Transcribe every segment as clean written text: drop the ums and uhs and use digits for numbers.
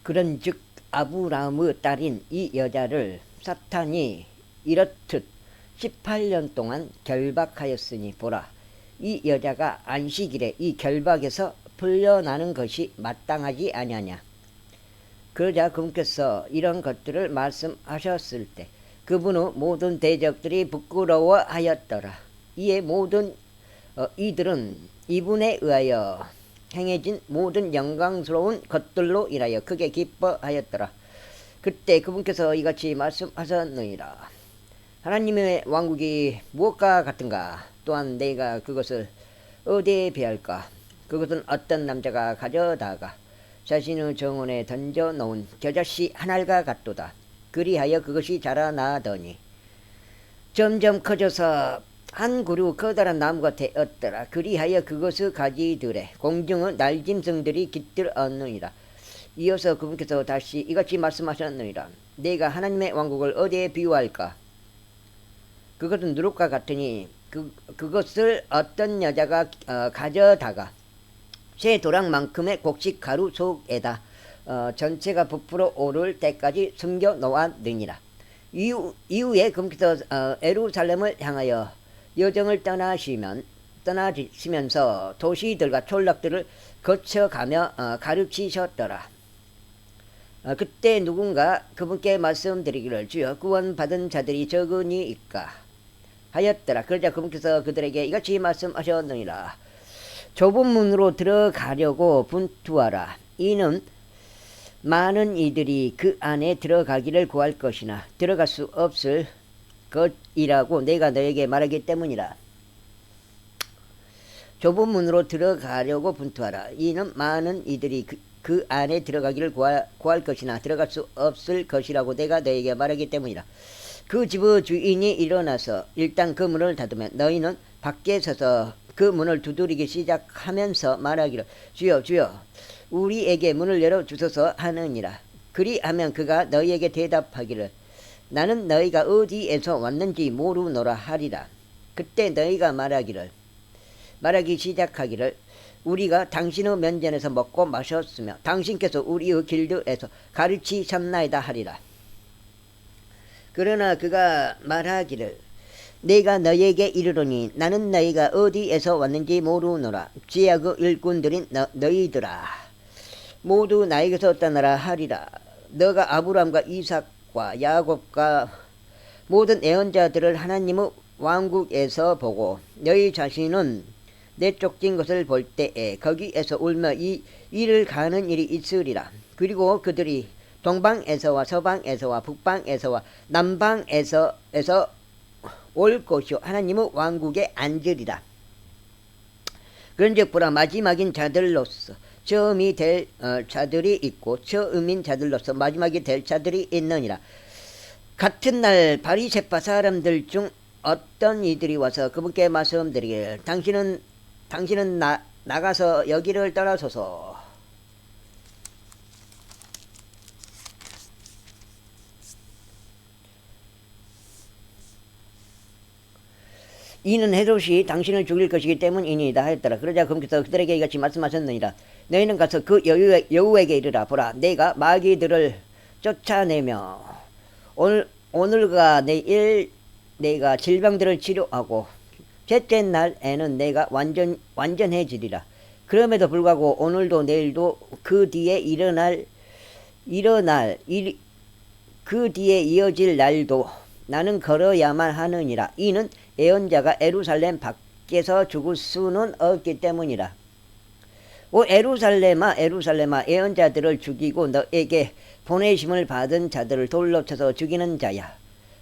그런즉 아브라함의 딸인 이 여자를 사탄이 이렇듯 18년 동안 결박하였으니 보라, 이 여자가 안식일에 이 결박에서 풀려나는 것이 마땅하지 아니하냐. 그러자 그분께서 이런 것들을 말씀하셨을 때 그분의 모든 대적들이 부끄러워하였더라. 이에 모든 이들은 이분에 의하여 행해진 모든 영광스러운 것들로 인하여 크게 기뻐하였더라. 그때 그분께서 이같이 말씀하셨느니라. 하나님의 왕국이 무엇과 같은가? 또한 내가 그것을 어디에 비할까? 그것은 어떤 남자가 가져다가 자신의 정원에 던져 놓은 겨자씨 한 알과 같도다. 그리하여 그것이 자라나더니 점점 커져서 한 그루 커다란 나무가 되었더라. 그리하여 그것의 가지들에 공중의 날짐승들이 깃들었느니라. 이어서 그분께서 다시 이같이 말씀하셨느니라. 내가 하나님의 왕국을 어디에 비유할까? 그것은 누룩과 같으니 그것을 어떤 여자가 가져다가 새 도랑만큼의 곡식 가루 속에다 전체가 부풀어 오를 때까지 숨겨 놓았느니라. 이후에 그분께서 예루살렘을 향하여 여정을 떠나시면서 도시들과 촌락들을 거쳐가며 가르치셨더라. 그때 누군가 그분께 말씀드리기를 주여 구원받은 자들이 적으니이까 하였더라. 그러자 그분께서 그들에게 이같이 말씀하셨느니라. 좁은 문으로 들어가려고 분투하라. 이는 많은 이들이 그 안에 들어가기를 구할 것이나 들어갈 수 없을 것이라고 내가 너에게 말하기 때문이라. 좁은 문으로 들어가려고 분투하라. 이는 많은 이들이 그 안에 들어가기를 구할 것이나 들어갈 수 없을 것이라고 내가 너에게 말하기 때문이라. 그 집의 주인이 일어나서 일단 그 문을 닫으면 너희는 밖에 서서 그 문을 두드리기 시작하면서 말하기를 주여 주여 우리에게 문을 열어주소서 하느니라. 그리하면 그가 너희에게 대답하기를 나는 너희가 어디에서 왔는지 모르노라 하리라. 그때 너희가 말하기 시작하기를 우리가 당신의 면전에서 먹고 마셨으며 당신께서 우리의 길들에서 가르치셨나이다 하리라. 그러나 그가 말하기를 내가 너희에게 이르노니 나는 너희가 어디에서 왔는지 모르노라. 지하의 일꾼들인 너희들아 모두 나에게서 떠나라 하리라. 너가 아브라함과 이삭과 야곱과 모든 애언자들을 하나님의 왕국에서 보고 너희 자신은 내쫓긴 것을 볼 때에 거기에서 울며 이 일을 가는 일이 있으리라. 그리고 그들이 동방에서와 서방에서와 북방에서와 남방에서 올 것이요 하나님의 왕국에 앉으리라. 그런즉 보라 마지막인 자들로서 처음이 될 자들이 있고 처음인 자들로서 마지막이 될 자들이 있느니라. 같은 날 바리새파 사람들 중 어떤 이들이 와서 그분께 말씀드리기를 당신은 나가서 여기를 떠나소서. 이는 헤롯이 당신을 죽일 것이기 때문이니이다 하였더라. 그러자 그분께서 그들에게 이같이 말씀하셨느니라. 너희는 가서 그 여우에게 이르라. 보라 내가 마귀들을 쫓아내며 오늘과 내일 내가 질병들을 치료하고 셋째 날에는 내가 완전해지리라. 그럼에도 불구하고 오늘도 내일도 그 뒤에 그 뒤에 이어질 날도 나는 걸어야만 하느니라. 이는 애언자가 예루살렘 밖에서 죽을 수는 없기 때문이라. 오 예루살렘아 애언자들을 죽이고 너에게 보내심을 받은 자들을 돌로 쳐서 죽이는 자야.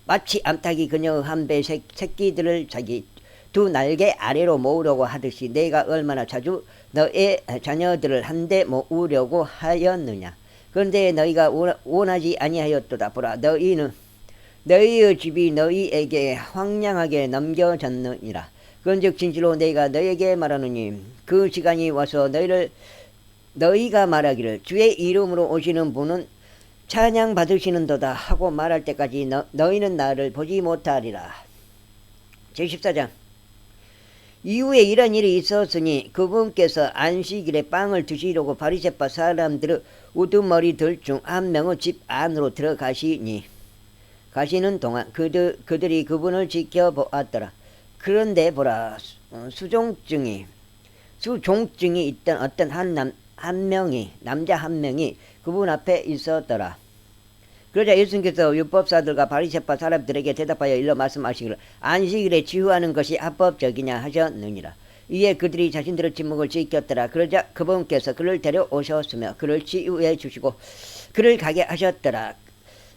마치 암탉이 그녀의 한 배 새끼들을 자기 두 날개 아래로 모으려고 하듯이 내가 얼마나 자주 너의 자녀들을 한데 모으려고 하였느냐. 그런데 너희가 원하지 아니하였도다. 보라 너희의 집이 너희에게 황량하게 넘겨졌느니라. 그런즉 진실로 내가 너희에게 말하노니 그 시간이 와서 너희가 말하기를 주의 이름으로 오시는 분은 찬양 받으시는도다 하고 말할 때까지 너희는 나를 보지 못하리라. 제14장 이후에 이런 일이 있었으니 그분께서 안식일에 빵을 드시려고 바리새파 사람들의 우두머리들 중 한 명의 집 안으로 들어가시니 가시는 동안 그들이 그분을 지켜보았더라. 그런데 보라, 수종증이 있던 어떤 남자 한 명이 그분 앞에 있었더라. 그러자 예수님께서 율법사들과 바리새파 사람들에게 대답하여 일러 말씀하시기를 안식일에 치유하는 것이 합법적이냐 하셨느니라. 이에 그들이 자신들의 침묵을 지켰더라. 그러자 그분께서 그를 데려오셨으며 그를 치유해 주시고 그를 가게 하셨더라.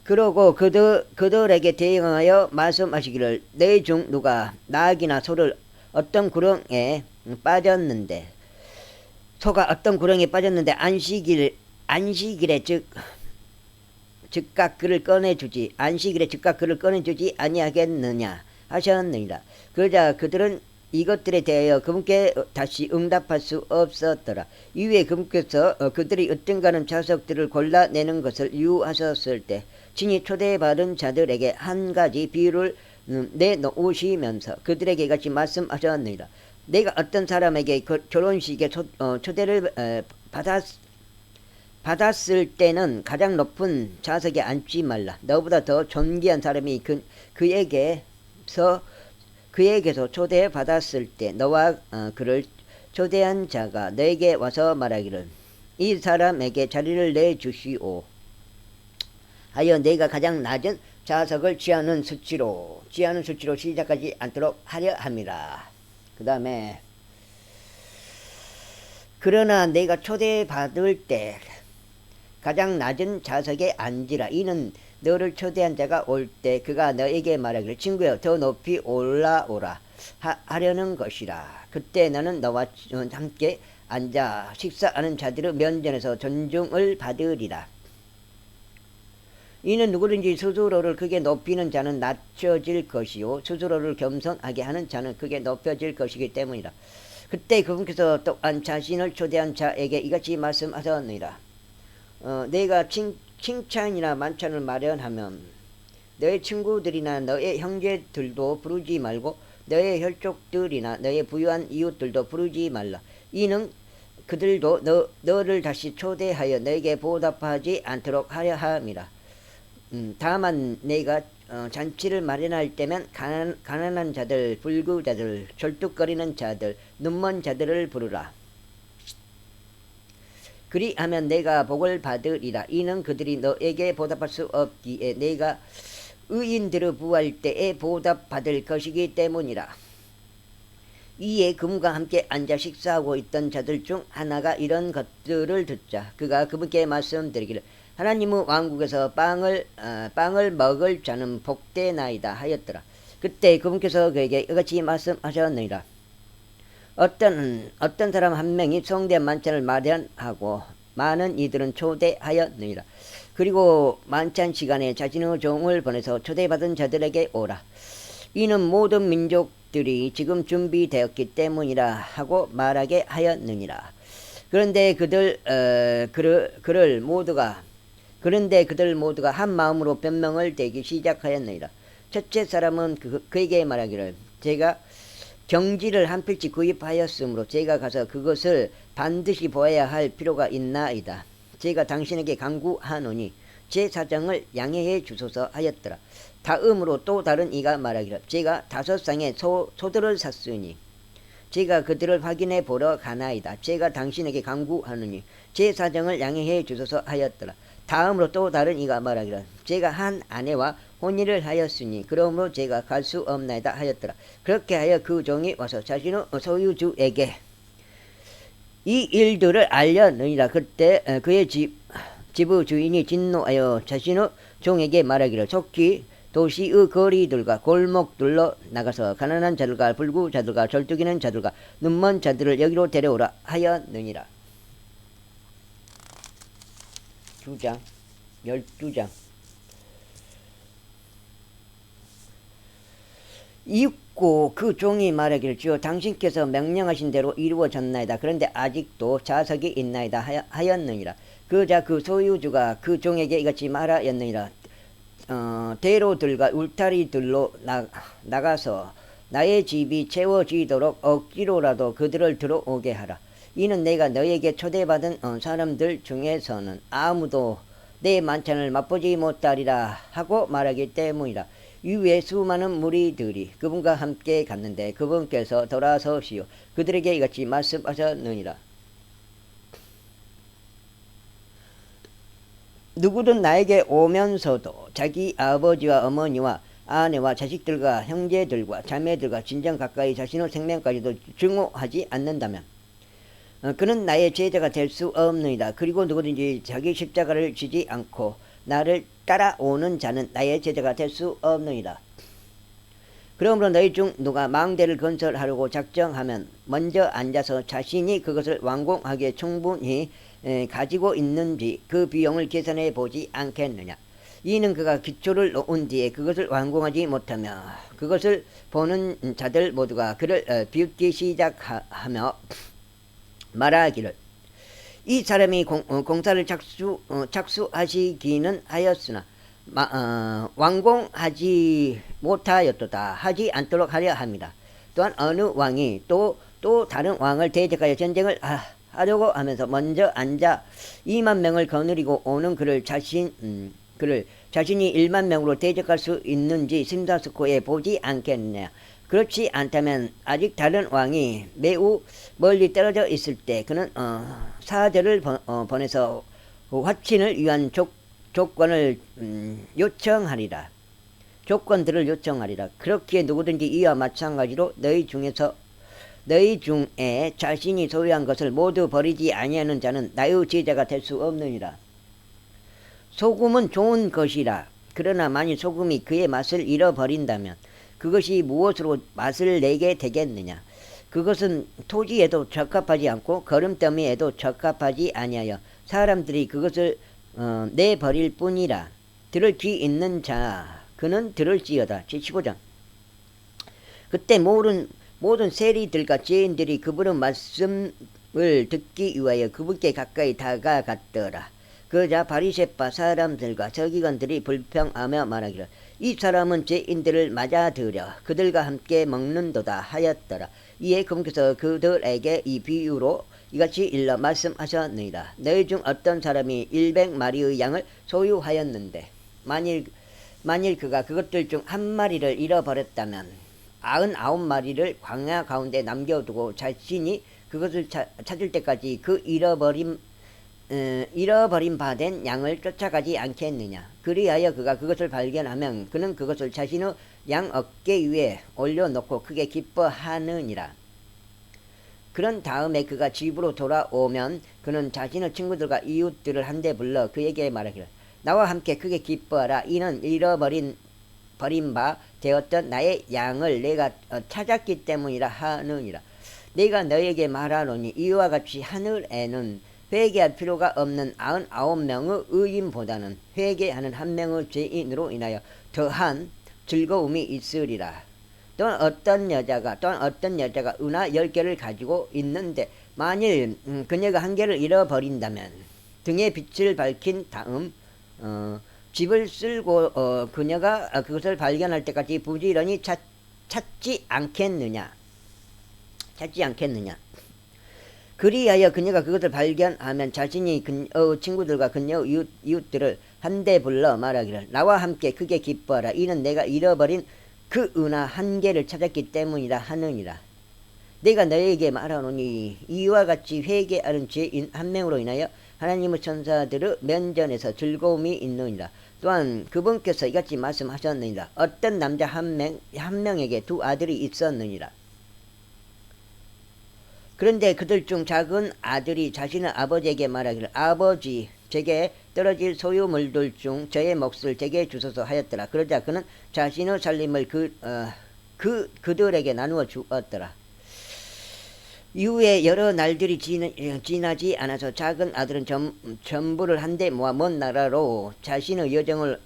그러고 그들에게 대응하여 말씀하시기를 내 중 누가 나귀나 소를 어떤 구렁에 빠졌는데 소가 어떤 구렁에 빠졌는데 안식일에 즉각 그를 꺼내주지 아니하겠느냐 하셨느니라. 그러자 그들은 이것들에 대하여 그분께 다시 응답할 수 없었더라. 이후에 그분께서 그들이 어떤가는 자석들을 골라내는 것을 유하셨을 때 친히 초대받은 자들에게 한 가지 비유를 내놓으시면서 그들에게 이같이 말씀하셨느니라. 내가 어떤 사람에게 결혼식에 초대를 받았을 때는 가장 높은 좌석에 앉지 말라. 너보다 더 존귀한 사람이 그에게서 초대받았을 때 너와 그를 초대한 자가 너에게 와서 말하기를 이 사람에게 자리를 내주시오 하여 내가 가장 낮은 좌석을 취하는 수치로 시작하지 않도록 하려 함이라. 그 다음에 그러나 내가 초대받을 때 가장 낮은 좌석에 앉으라. 이는 너를 초대한 자가 올 때 그가 너에게 말하기를 친구여 더 높이 올라오라 하려는 것이라. 그때 나는 너와 함께 앉아 식사하는 자들의 면전에서 존중을 받으리라. 이는 누구든지 스스로를 크게 높이는 자는 낮춰질 것이요 스스로를 겸손하게 하는 자는 크게 높여질 것이기 때문이라. 그때 그분께서 또한 자신을 초대한 자에게 이같이 말씀하셨느니라. 내가 칭찬이나 만찬을 마련하면 너의 친구들이나 너의 형제들도 부르지 말고 너의 혈족들이나 너의 부유한 이웃들도 부르지 말라. 이는 그들도 너를 다시 초대하여 너에게 보답하지 않도록 하려 함이라. 다만 내가 잔치를 마련할 때면 가난한 자들, 불구자들, 절뚝거리는 자들, 눈먼 자들을 부르라. 그리하면 내가 복을 받으리라. 이는 그들이 너에게 보답할 수 없기에 내가 의인들의 부활 때에 보답받을 것이기 때문이라. 이에 그분과 함께 앉아 식사하고 있던 자들 중 하나가 이런 것들을 듣자 그가 그분께 말씀드리기를 하나님의 왕국에서 빵을 먹을 자는 복되나이다 하였더라. 그때 그분께서 그에게 이같이 말씀하셨느니라. 어떤 사람 한 명이 성대 만찬을 마련하고 많은 이들은 초대하였느니라. 그리고 만찬 시간에 자신의 종을 보내서 초대받은 자들에게 오라. 이는 모든 민족들이 지금 준비되었기 때문이라 하고 말하게 하였느니라. 그런데 그들 모두가 한 마음으로 변명을 대기 시작하였느니라. 첫째 사람은 그에게 말하기를 제가 경지를 한 필지 구입하였으므로 제가 가서 그것을 반드시 보아야 할 필요가 있나이다. 제가 당신에게 간구하노니 제 사정을 양해해 주소서 하였더라. 다음으로 또 다른 이가 말하기를 제가 5쌍의 소들을 샀으니 제가 그들을 확인해 보러 가나이다. 제가 당신에게 간구하노니 제 사정을 양해해 주소서 하였더라. 다음으로 또 다른 이가 말하기를 제가 한 아내와 혼인을 하였으니 그러므로 제가 갈 수 없나이다 하였더라. 그렇게 하여 그 종이 와서 자신의 소유주에게 이 일들을 알렸느니라. 그때 그의 집의 주인이 진노하여 자신의 종에게 말하기를 속히 도시의 거리들과 골목들로 나가서 가난한 자들과 불구자들과 절뚝이는 자들과 눈먼 자들을 여기로 데려오라 하였느니라. 2장 12장 읽고 그 종이 말하기를 주여 당신께서 명령하신 대로 이루어졌나이다. 그런데 아직도 자석이 있나이다 하였느니라. 그자 그 소유주가 그 종에게 이같이 말하였느니라. 대로들과 울타리들로 나가서 나의 집이 채워지도록 억지로라도 그들을 들어오게 하라. 이는 내가 너에게 초대받은 사람들 중에서는 아무도 내 만찬을 맛보지 못하리라 하고 말하기 때문이라. 이후에 수많은 무리들이 그분과 함께 갔는데 그분께서 돌아서시오 그들에게 이같이 말씀하셨느니라. 누구든 나에게 오면서도 자기 아버지와 어머니와 아내와 자식들과 형제들과 자매들과 진정 가까이 자신의 생명까지도 증오하지 않는다면 그는 나의 제자가 될 수 없느니라. 그리고 누구든지 자기 십자가를 지지 않고 나를 따라오는 자는 나의 제자가 될 수 없느니라. 그러므로 너희 중 누가 망대를 건설하려고 작정하면 먼저 앉아서 자신이 그것을 완공하기에 충분히 가지고 있는지 그 비용을 계산해 보지 않겠느냐. 이는 그가 기초를 놓은 뒤에 그것을 완공하지 못하며 그것을 보는 자들 모두가 그를 비웃기 시작하며 말하기를 이 사람이 공사를 착수하시기는 하였으나 완공하지 못하였도다 하지 않도록 하려 합니다. 또한 어느 왕이 또 다른 왕을 대적하여 전쟁을 하려고 하면서 먼저 앉아 2만 명을 거느리고 오는 그를 자신이 1만 명으로 대적할 수 있는지 심사숙고해 보지 않겠느냐. 그렇지 않다면 아직 다른 왕이 매우 멀리 떨어져 있을 때 그는 사절을 보내서 화친을 위한 조건을 요청하리라. 조건들을 요청하리라. 그렇기에 누구든지 이와 마찬가지로 너희 중에 자신이 소유한 것을 모두 버리지 아니하는 자는 나의 제자가 될 수 없느니라. 소금은 좋은 것이라. 그러나 만일 소금이 그의 맛을 잃어버린다면 그것이 무엇으로 맛을 내게 되겠느냐. 그것은 토지에도 적합하지 않고 거름더미에도 적합하지 아니하여 사람들이 그것을 내버릴 뿐이라. 들을 귀 있는 자 그는 들을지어다. 제15장. 그때 모든 세리들과 죄인들이 그분의 말씀을 듣기 위하여 그분께 가까이 다가갔더라. 그러자 바리새파 사람들과 서기관들이 불평하며 말하기를 이 사람은 죄인들을 맞아들여 그들과 함께 먹는도다 하였더라. 이에 그분께서 그들에게 이 비유로 이같이 일러 말씀하셨느니라. 너희 중 어떤 사람이 100마리의 양을 소유하였는데 만일 그가 그것들 중 한 마리를 잃어버렸다면 99마리를 광야 가운데 남겨두고 자신이 그것을 찾을 때까지 그 잃어버린 바 된 양을 쫓아가지 않겠느냐. 그리하여 그가 그것을 발견하면 그는 그것을 자신의 양 어깨 위에 올려놓고 크게 기뻐하느니라. 그런 다음에 그가 집으로 돌아오면 그는 자신의 친구들과 이웃들을 한데 불러 그에게 말하기를 나와 함께 크게 기뻐하라. 이는 버린 바 되었던 나의 양을 내가 찾았기 때문이라 하느니라. 내가 너에게 말하노니 이와 같이 하늘에는 회개할 필요가 없는 99명의 의인보다는 회개하는 한 명의 죄인으로 인하여 더한 즐거움이 있으리라. 또한 어떤 여자가 은하 10개를 가지고 있는데 만일 그녀가 한 개를 잃어버린다면 등에 빛을 밝힌 다음 집을 쓸고 그녀가 그것을 발견할 때까지 부지런히 찾지 않겠느냐. 그리하여 그녀가 그것을 발견하면 자신이 그녀의 친구들과 그녀의 이웃들을 한데 불러 말하기를 나와 함께 크게 기뻐하라. 이는 내가 잃어버린 그 은하 1개를 찾았기 때문이라 하느니라. 내가 너에게 말하노니 이와 같이 회개하는 죄인 한 명으로 인하여 하나님의 천사들의 면전에서 즐거움이 있느니라. 또한 그분께서 이같이 말씀하셨느니라. 어떤 남자 한 명에게 2 아들이 있었느니라. 그런데 그들 중 작은 아들이 자신의 아버지에게 말하기를 아버지 제게 떨어질 소유물들 중 저의 몫을 제게 주소서 하였더라. 그러자 그는 자신의 살림을 그들에게 나누어 주었더라. 이후에 여러 날들이 지나지 않아서 작은 아들은 전부를 한데 모아 먼 나라로 자신의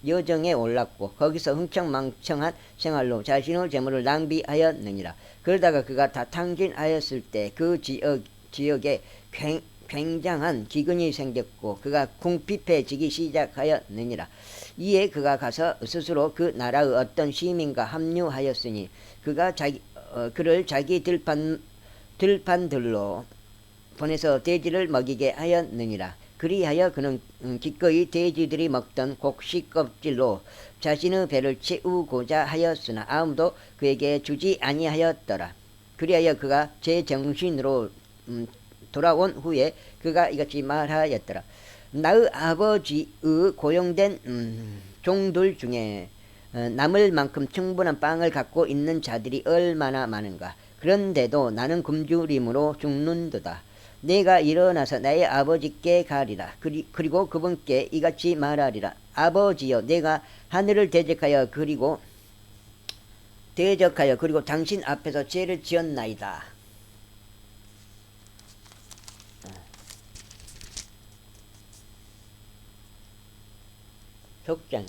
여정에 올랐고 거기서 흥청망청한 생활로 자신의 재물을 낭비하였느니라. 그러다가 그가 다 탕진하였을 때 그 지역에 굉장한 기근이 생겼고 그가 궁핍해지기 시작하였느니라. 이에 그가 가서 스스로 그 나라의 어떤 시민과 합류하였으니 그가 그를 자기 들판들로 보내서 돼지를 먹이게 하였느니라. 그리하여 그는 기꺼이 돼지들이 먹던 곡식 껍질로 자신의 배를 채우고자 하였으나 아무도 그에게 주지 아니하였더라. 그리하여 그가 제 정신으로 돌아온 후에 그가 이같이 말하였더라. 나의 아버지의 고용된 종들 중에 남을 만큼 충분한 빵을 갖고 있는 자들이 얼마나 많은가. 그런데도 나는 굶주림으로 죽는도다. 내가 일어나서 나의 아버지께 가리라. 그리고 그분께 이같이 말하리라. 아버지여, 내가 하늘을 대적하여 그리고 당신 앞에서 죄를 지었나이다. 속장.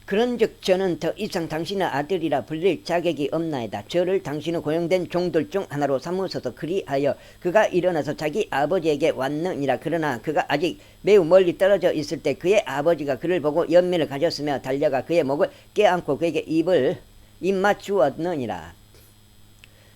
그런즉 저는 더 이상 당신의 아들이라 불릴 자격이 없나이다. 저를 당신의 고용된 종들 중 하나로 삼으소서. 그리하여 그가 일어나서 자기 아버지에게 왔느니라. 그러나 그가 아직 매우 멀리 떨어져 있을 때 그의 아버지가 그를 보고 연민을 가졌으며 달려가 그의 목을 껴안고 그에게 입 맞추었느니라.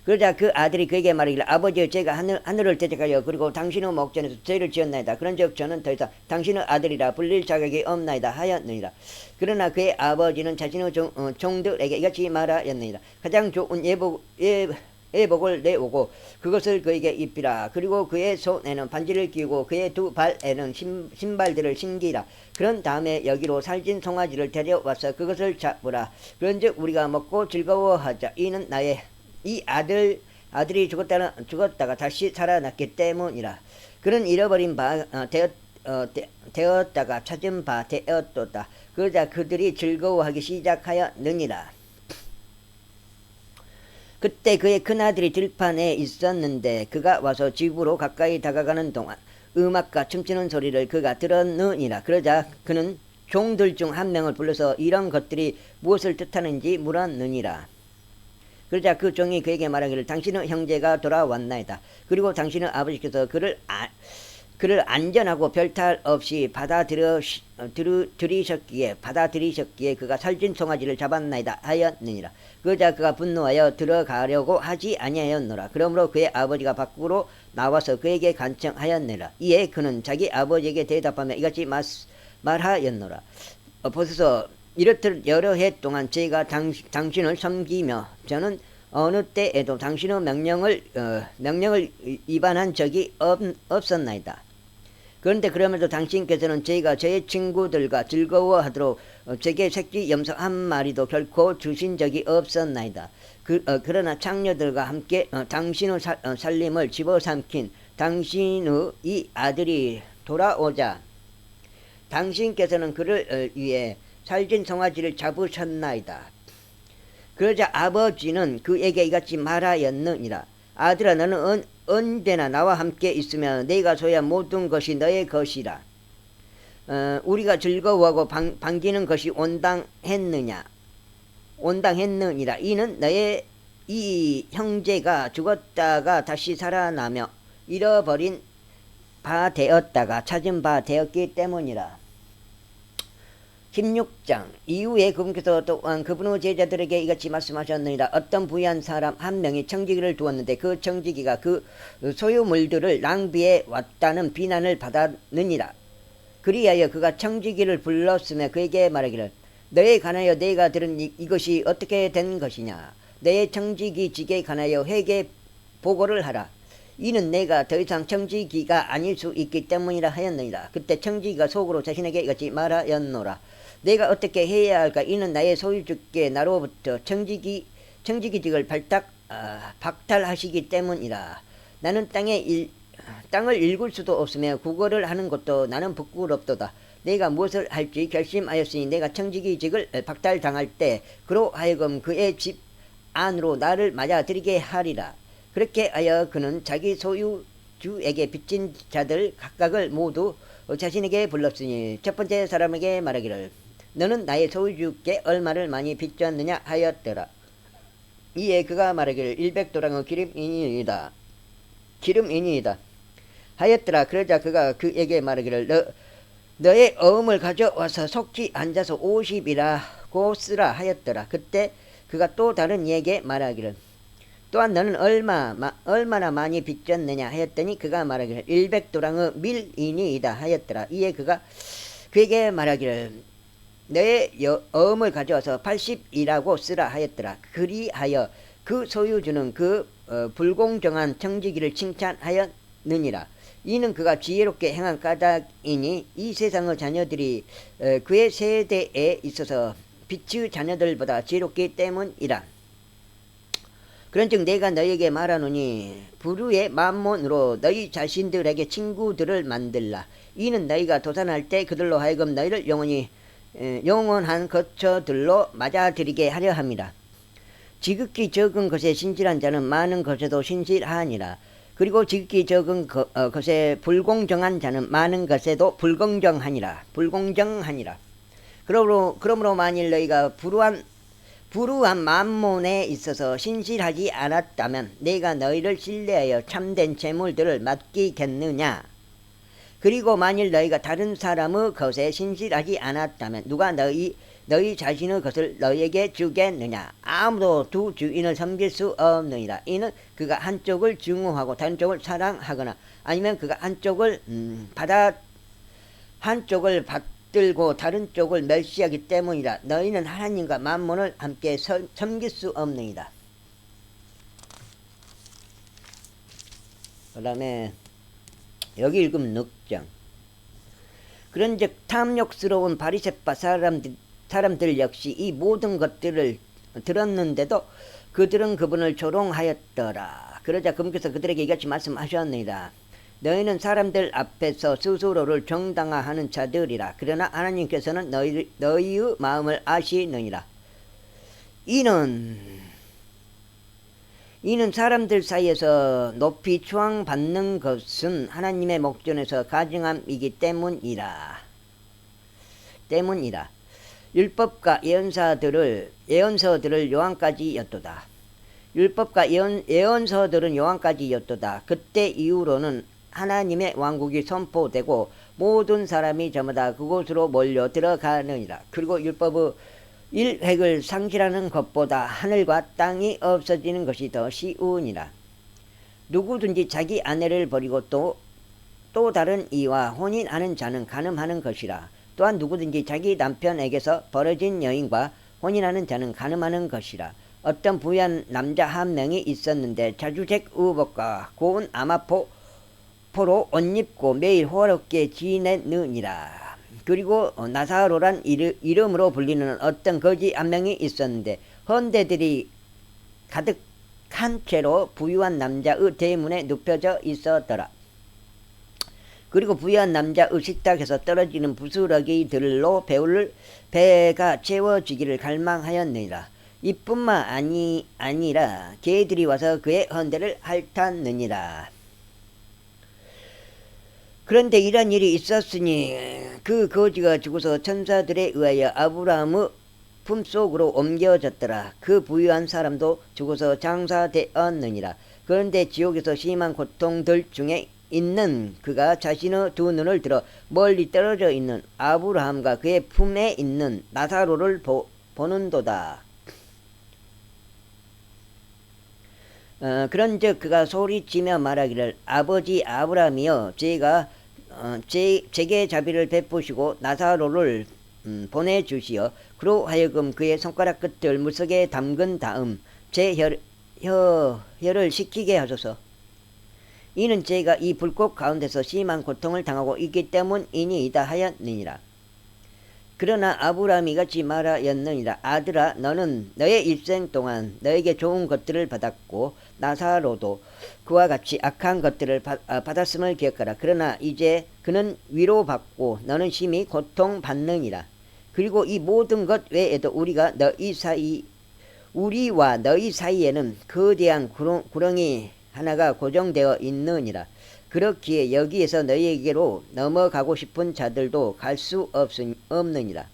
그러자 그 아들이 그에게 말하기를 아버지여, 제가 하늘을 대적하여 그리고 당신의 목전에서 죄를 지었나이다. 그런즉 저는 더 이상 당신의 아들이라 불릴 자격이 없나이다 하였느니라. 그러나 그의 아버지는 자신의 종들에게 이같이 말하였느니라. 가장 좋은 예복을 내오고 그것을 그에게 입히라. 그리고 그의 손에는 반지를 끼우고 그의 두 발에는 신발들을 신기라. 그런 다음에 여기로 살찐 송아지를 데려와서 그것을 잡으라. 그런즉 우리가 먹고 즐거워하자. 이는 이 아들이 죽었다가 다시 살아났기 때문이라. 그는 잃어버린 바 되었다가 찾은 바 되었도다. 그러자 그들이 즐거워하기 시작하였느니라. 그때 그의 큰아들이 들판에 있었는데 그가 와서 집으로 가까이 다가가는 동안 음악과 춤추는 소리를 그가 들었느니라. 그러자 그는 종들 중 한 명을 불러서 이런 것들이 무엇을 뜻하는지 물었느니라. 그러자 그 종이 그에게 말하기를 당신의 형제가 돌아왔나이다. 그리고 당신의 아버지께서 그를 안전하고 별탈 없이 받아들이셨기에 그가 살찐 송아지를 잡았나이다 하였느니라. 그러자 그가 분노하여 들어가려고 하지 아니하였노라. 그러므로 그의 아버지가 밖으로 나와서 그에게 간청하였느라. 이에 그는 자기 아버지에게 대답하며 이같이 말하였노라. 보소서, 이렇듯 여러 해 동안 제가 당신을 섬기며 저는 어느 때에도 당신의 명령을 위반한 적이 없었나이다. 그런데 그러면서 당신께서는 제가 제 친구들과 즐거워하도록 제게 새끼 염소 한 마리도 결코 주신 적이 없었나이다. 그러나 창녀들과 함께 당신의 살림을 집어삼킨 당신의 이 아들이 돌아오자 당신께서는 그를 위해 살찐 송아지를 잡으셨나이다. 그러자 아버지는 그에게 이같이 말하였느니라. 아들아, 너는 언제나 나와 함께 있으면 내가 소유한 모든 것이 너의 것이라. 우리가 즐거워하고 반기는 것이 온당했느니라. 이는 너의 이 형제가 죽었다가 다시 살아나며 잃어버린 바 되었다가 찾은 바 되었기 때문이라. 16장. 이후에 그분께서 또한 그분의 제자들에게 이같이 말씀하셨느니라. 어떤 부유한 사람 한 명이 청지기를 두었는데 그 청지기가 그 소유물들을 낭비해 왔다는 비난을 받았느니라. 그리하여 그가 청지기를 불렀으며 그에게 말하기를 너에 관하여 내가 들은 이것이 어떻게 된 것이냐. 너의 청지기직에 관하여 회개 보고를 하라. 이는 내가 더 이상 청지기가 아닐 수 있기 때문이라 하였느니라. 그때 청지기가 속으로 자신에게 이같이 말하였노라. 내가 어떻게 해야 할까? 이는 나의 소유주께 나로부터 청지기직을 박탈하시기 때문이라. 나는 땅을 읽을 수도 없으며 국어를 하는 것도 나는 부끄럽도다. 내가 무엇을 할지 결심하였으니 내가 청지기직을 박탈당할 때 그로 하여금 그의 집 안으로 나를 맞아들이게 하리라. 그렇게 하여 그는 자기 소유주에게 빚진 자들 각각을 모두 자신에게 불렀으니 첫 번째 사람에게 말하기를 너는 나의 소유주께 얼마를 많이 빚졌느냐 하였더라. 이에 그가 말하기를 100도랑의 기름이니이다 하였더라. 그러자 그가 그에게 말하기를 너의 어음을 가져와서 속히 앉아서 50이라고 고 쓰라 하였더라. 그때 그가 또 다른 이에게 말하기를 또한 너는 얼마나 많이 빚졌느냐 하였더니 그가 말하기를 100도랑의 밀이니이다 하였더라. 이에 그가 그에게 말하기를 너의 어음을 가져와서 80이라고 쓰라 하였더라. 그리하여 그 소유주는 그 불공정한 청지기를 칭찬하였느니라. 이는 그가 지혜롭게 행한 까닭이니 이 세상의 자녀들이 그의 세대에 있어서 빛의 자녀들보다 지혜롭기 때문이라. 그런즉 내가 너희에게 말하노니 불의의 만몬으로 너희 자신들에게 친구들을 만들라. 이는 너희가 도산할 때 그들로 하여금 너희를 영원한 거처들로 맞아들이게 하려 함이라. 지극히 적은 것에 신실한 자는 많은 것에도 신실하니라. 그리고 지극히 적은 것에 불공정한 자는 많은 것에도 불공정하니라. 그러므로 만일 너희가 불우한 만몬에 있어서 신실하지 않았다면 내가 너희를 신뢰하여 참된 재물들을 맡기겠느냐. 그리고 만일 너희가 다른 사람의 것에 신실하지 않았다면 누가 너희 자신의 것을 너희에게 주겠느냐. 아무도 두 주인을 섬길 수 없느니라. 이는 그가 한쪽을 증오하고 다른 쪽을 사랑하거나 아니면 그가 한쪽을 받들고 다른 쪽을 멸시하기 때문이라. 너희는 하나님과 만몬을 함께 섬길 수 없느니라. 그 다음에 여기 읽으면 늑장. 그런즉 탐욕스러운 바리새파 사람들 역시 이 모든 것들을 들었는데도 그들은 그분을 조롱하였더라. 그러자 그분께서 그들에게 이같이 말씀하셨느니라. 너희는 사람들 앞에서 스스로를 정당화하는 자들이라. 그러나 하나님께서는 너희의 마음을 아시느니라. 이는 사람들 사이에서 높이 추앙받는 것은 하나님의 목전에서 가증함이기 때문이라. 율법과 예언서들을 요한까지였도다. 율법과 예언서들은 요한까지였도다. 그때 이후로는 하나님의 왕국이 선포되고 모든 사람이 저마다 그곳으로 몰려 들어가느니라. 그리고 율법의 일획을 상실하는 것보다 하늘과 땅이 없어지는 것이 더 쉬우니라. 누구든지 자기 아내를 버리고 또 다른 이와 혼인하는 자는 간음하는 것이라. 또한 누구든지 자기 남편에게서 벌어진 여인과 혼인하는 자는 간음하는 것이라. 어떤 부유한 남자 한 명이 있었는데 자주색 의복과 고운 아마포로 옷 입고 매일 호화롭게 지내느니라. 그리고 나사로란 이름으로 불리는 어떤 거지 한 명이 있었는데 헌대들이 가득한 채로 부유한 남자의 대문에 눕혀져 있었더라. 그리고 부유한 남자의 식탁에서 떨어지는 부스러기들로 배가 채워지기를 갈망하였느니라. 이뿐만 아니라 개들이 와서 그의 헌대를 핥았느니라. 그런데 이런 일이 있었으니 그 거지가 죽어서 천사들에 의하여 아브라함의 품속으로 옮겨졌더라. 그 부유한 사람도 죽어서 장사되었느니라. 그런데 지옥에서 심한 고통들 중에 있는 그가 자신의 두 눈을 들어 멀리 떨어져 있는 아브라함과 그의 품에 있는 나사로를 보는도다. 그런즉 그가 소리치며 말하기를 아버지 아브라함이여 제게 자비를 베푸시고 나사로를 보내주시어 그로 하여금 그의 손가락 끝을 물속에 담근 다음 제 혀를 식히게 하소서. 이는 제가 이 불꽃 가운데서 심한 고통을 당하고 있기 때문이니이다 하였느니라. 그러나 아브라함이 이같이 말하였느니라. 아들아 너는 너의 일생 동안 너에게 좋은 것들을 받았고 나사로도 그와 같이 악한 것들을 받았음을 기억하라. 그러나 이제 그는 위로받고 너는 심히 고통받느니라. 그리고 이 모든 것 외에도 우리와 너희 사이에는 거대한 구렁이 하나가 고정되어 있느니라. 그렇기에 여기에서 너희에게로 넘어가고 싶은 자들도 갈 수 없느니라.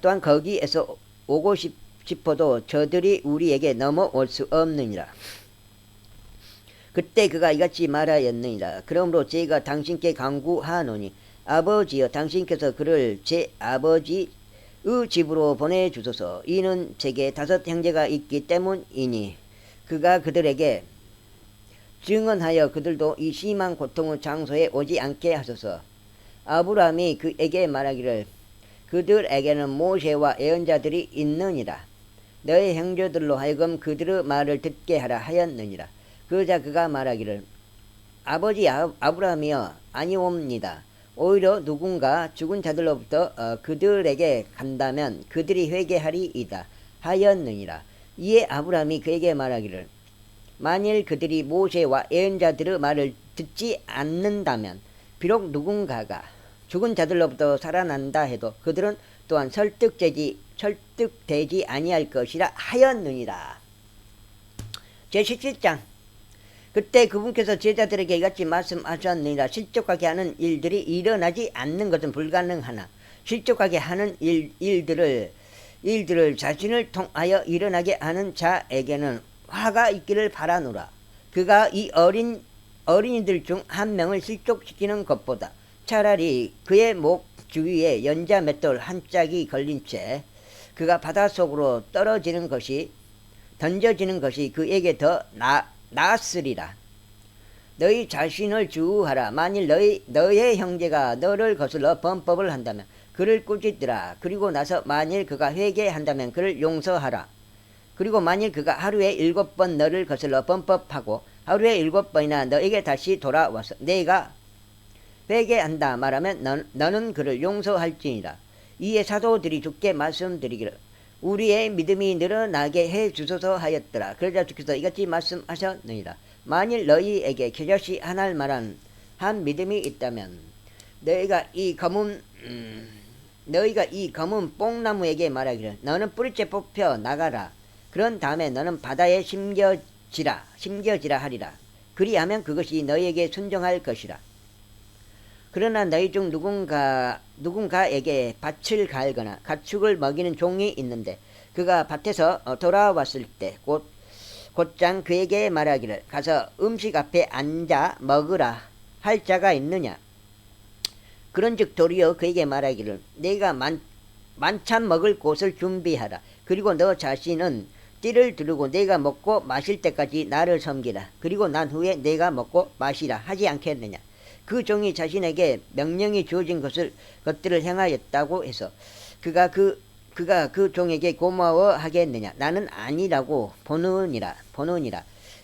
또한 거기에서 오고 싶어도 저들이 우리에게 넘어올 수 없느니라. 그때 그가 이같이 말하였느니라. 그러므로 제가 당신께 간구하노니 아버지여 당신께서 그를 제 아버지의 집으로 보내주소서. 이는 제게 5 형제가 있기 때문이니 그가 그들에게 증언하여 그들도 이 심한 고통의 장소에 오지 않게 하소서. 아브라함이 그에게 말하기를 그들에게는 모세와 예언자들이 있느니라. 너의 형제들로 하여금 그들의 말을 듣게 하라 하였느니라. 그러자 그가 말하기를 아버지 아브라함이여 아니옵니다. 오히려 누군가 죽은 자들로부터 그들에게 간다면 그들이 회개하리이다 하였느니라. 이에 아브라함이 그에게 말하기를 만일 그들이 모세와 예언자들의 말을 듣지 않는다면 비록 누군가가 죽은 자들로부터 살아난다 해도 그들은 또한 설득되지 아니할 것이라 하였느니라. 제17장. 그때 그분께서 제자들에게 이같이 말씀하셨느니라. 실족하게 하는 일들이 일어나지 않는 것은 불가능하나 실족하게 하는 일들을 자신을 통하여 일어나게 하는 자에게는 화가 있기를 바라노라. 그가 이 어린이들 중 한 명을 실족시키는 것보다 차라리 그의 목 주위에 연자 맷돌 한 짝이 걸린 채 그가 바닷속으로 던져지는 것이 그에게 더 나았으리라. 너희 자신을 주의하라. 만일 너의 형제가 너를 거슬러 범법을 한다면 그를 꾸짖으라. 그리고 나서 만일 그가 회개한다면 그를 용서하라. 그리고 만일 그가 하루에 7번 너를 거슬러 범법하고 하루에 7번이나 너에게 다시 돌아와서 내가 회개한다 말하면 너는 그를 용서할지니라. 이에 사도들이 주께 말씀드리기를 우리의 믿음이 늘어나게 해 주소서 하였더라. 그러자 주께서 이같이 말씀하셨느니라. 만일 너희에게 겨자씨 하나를 말한 한 믿음이 있다면 너희가 이 검은 뽕나무에게 말하기를 너는 뿌리째 뽑혀 나가라. 그런 다음에 너는 바다에 심겨지라 하리라. 그리하면 그것이 너희에게 순종할 것이라. 그러나 너희 중 누군가에게 밭을 갈거나 가축을 먹이는 종이 있는데 그가 밭에서 돌아왔을 때 곧장 그에게 말하기를 가서 음식 앞에 앉아 먹으라 할 자가 있느냐. 그런즉 도리어 그에게 말하기를 내가 만찬 먹을 곳을 준비하라. 그리고 너 자신은 띠를 두르고 내가 먹고 마실 때까지 나를 섬기라. 그리고 난 후에 내가 먹고 마시라 하지 않겠느냐. 그 종이 자신에게 명령이 주어진 것들을 행하였다고 해서 그가 그 종에게 고마워하겠느냐. 나는 아니라고 보느니라.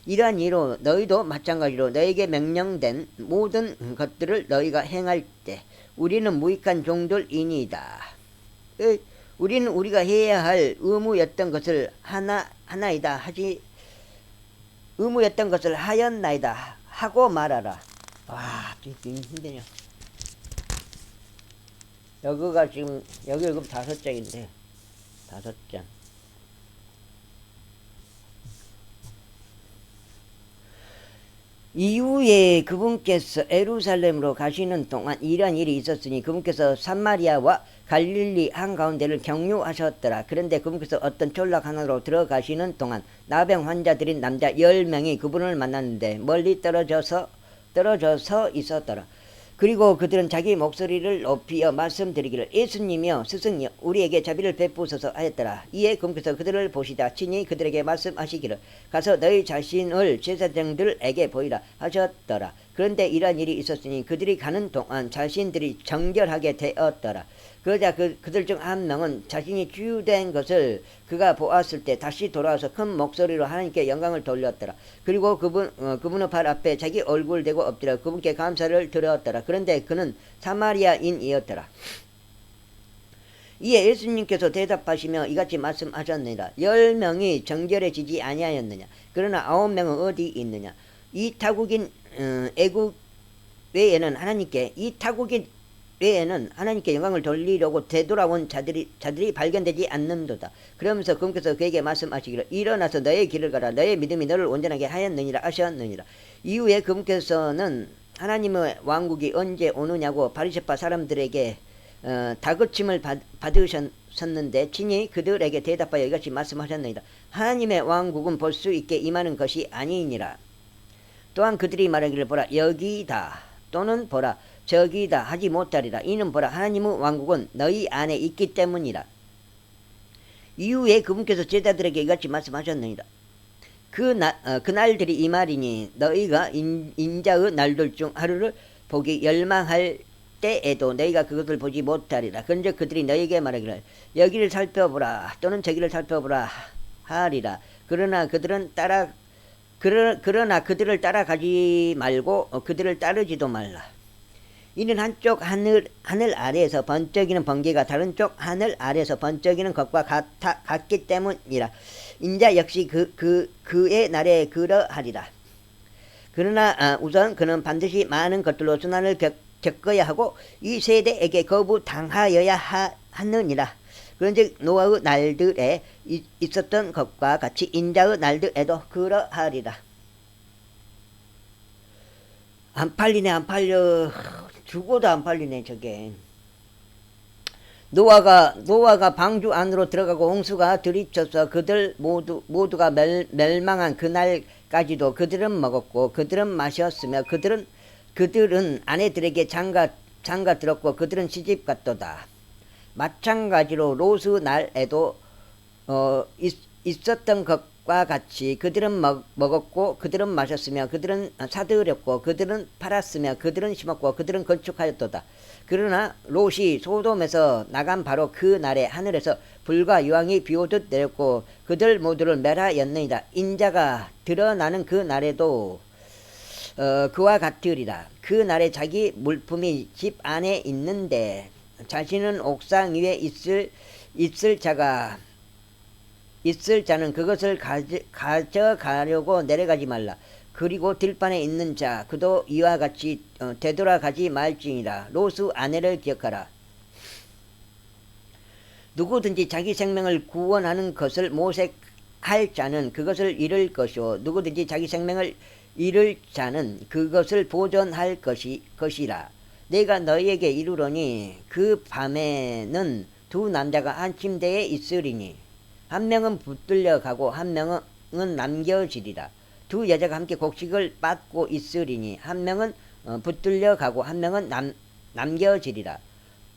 이러한 이로 너희도 마찬가지로 너에게 명령된 모든 것들을 너희가 행할 때 우리는 무익한 종들이니이다. 우리는 우리가 해야 할 의무였던 것을 의무였던 것을 하였나이다 하고 말하라. 와, 힘드냐. 여기가 지금 여기 5장인데 5장. 이후에 그분께서 예루살렘으로 가시는 동안 이러한 일이 있었으니 그분께서 사마리아와 갈릴리 한가운데를 경유하셨더라. 그런데 그분께서 어떤 촌락 하나로 들어가시는 동안 나병 환자들인 남자 10명이 그분을 만났는데 멀리 떨어져서 있었더라. 그리고 그들은 자기 목소리를 높이어 말씀드리기를 예수님이여 스승이여 우리에게 자비를 베푸소서 하였더라. 이에 그분께서 그들을 보시다 친히 그들에게 말씀하시기를 가서 너희 자신을 제사장들에게 보이라 하셨더라. 그런데 이러한 일이 있었으니 그들이 가는 동안 자신들이 정결하게 되었더라. 그러자 그들 중 한 명은 자신이 치유된 것을 그가 보았을 때 다시 돌아와서 큰 목소리로 하나님께 영광을 돌렸더라. 그리고 그분의 발 앞에 자기 얼굴을 대고 엎드려 그분께 감사를 드렸더라. 그런데 그는 사마리아인이었더라. 이에 예수님께서 대답하시며 이같이 말씀하셨느니라. 10명이 정결해지지 아니하였느냐. 그러나 9명은 어디 있느냐. 이 타국인 애국 외에는 하나님께 영광을 돌리려고 되돌아온 자들이 발견되지 않는도다. 그러면서 그분께서 그에게 말씀하시기를 일어나서 너의 길을 가라. 너의 믿음이 너를 온전하게 하였느니라 하셨느니라. 이후에 그분께서는 하나님의 왕국이 언제 오느냐고 바리새파 사람들에게 다그침을 받으셨는데 친히 그들에게 대답하여 이같이 말씀하셨느니라. 하나님의 왕국은 볼 수 있게 임하는 것이 아니니라. 또한 그들이 말하기를 보라 여기다. 또는 보라 저기다 하지 못하리라. 이는 보라 하나님의 왕국은 너희 안에 있기 때문이라. 이후에 그분께서 제자들에게 이같이 말씀하셨느니라. 그날들이 이 말이니 너희가 인자의 날들 중 하루를 보기 열망할 때에도 너희가 그것을 보지 못하리라. 그런즉 그들이 너희에게 말하기를 여기를 살펴보라 또는 저기를 살펴보라 하리라. 그러나 그들을 따라가지 말고 그들을 따르지도 말라. 이는 한쪽 하늘 아래에서 번쩍이는 번개가 다른 쪽 하늘 아래에서 번쩍이는 것과 같기 때문이라. 인자 역시 그의 날에 그러하리라. 그러나 우선 그는 반드시 많은 것들로 순환을 겪어야 하고 이 세대에게 거부당하여야 하느니라. 그런즉 노아의 날들에 있었던 것과 같이 인자의 날들에도 그러하리라. 안 팔리네, 안 팔려. 죽어도 안 팔리네, 저게. 노아가 방주 안으로 들어가고 홍수가 들이쳐서 그들 모두가 멸망한 그날까지도 그들은 먹었고 그들은 마셨으며 그들은 아내들에게 장가 들었고 그들은 시집 갔도다. 마찬가지로 롯의 날에도 있었던 것과 같이 그들은 먹었고 그들은 마셨으며 그들은 사들였고 그들은 팔았으며 그들은 심었고 그들은 건축하였도다. 그러나 롯이 소돔에서 나간 바로 그 날에 하늘에서 불과 유황이 비오듯 내렸고 그들 모두를 멸하였느니라. 인자가 드러나는 그 날에도 그와 같으리라. 그 날에 자기 물품이 집 안에 있는데 자신은 옥상 위에 있을 자는 그것을 가져가려고 내려가지 말라. 그리고 들판에 있는 자 그도 이와 같이 되돌아가지 말지니라. 롯의 아내를 기억하라. 누구든지 자기 생명을 구원하는 것을 모색할 자는 그것을 잃을 것이요 누구든지 자기 생명을 잃을 자는 그것을 보존할 것이라. 내가 너희에게 이르노니 그 밤에는 두 남자가 한 침대에 있으리니 한 명은 붙들려 가고 한 명은 남겨지리라. 두 여자가 함께 곡식을 빻고 있으리니 한 명은 붙들려 가고 한 명은 남겨지리라.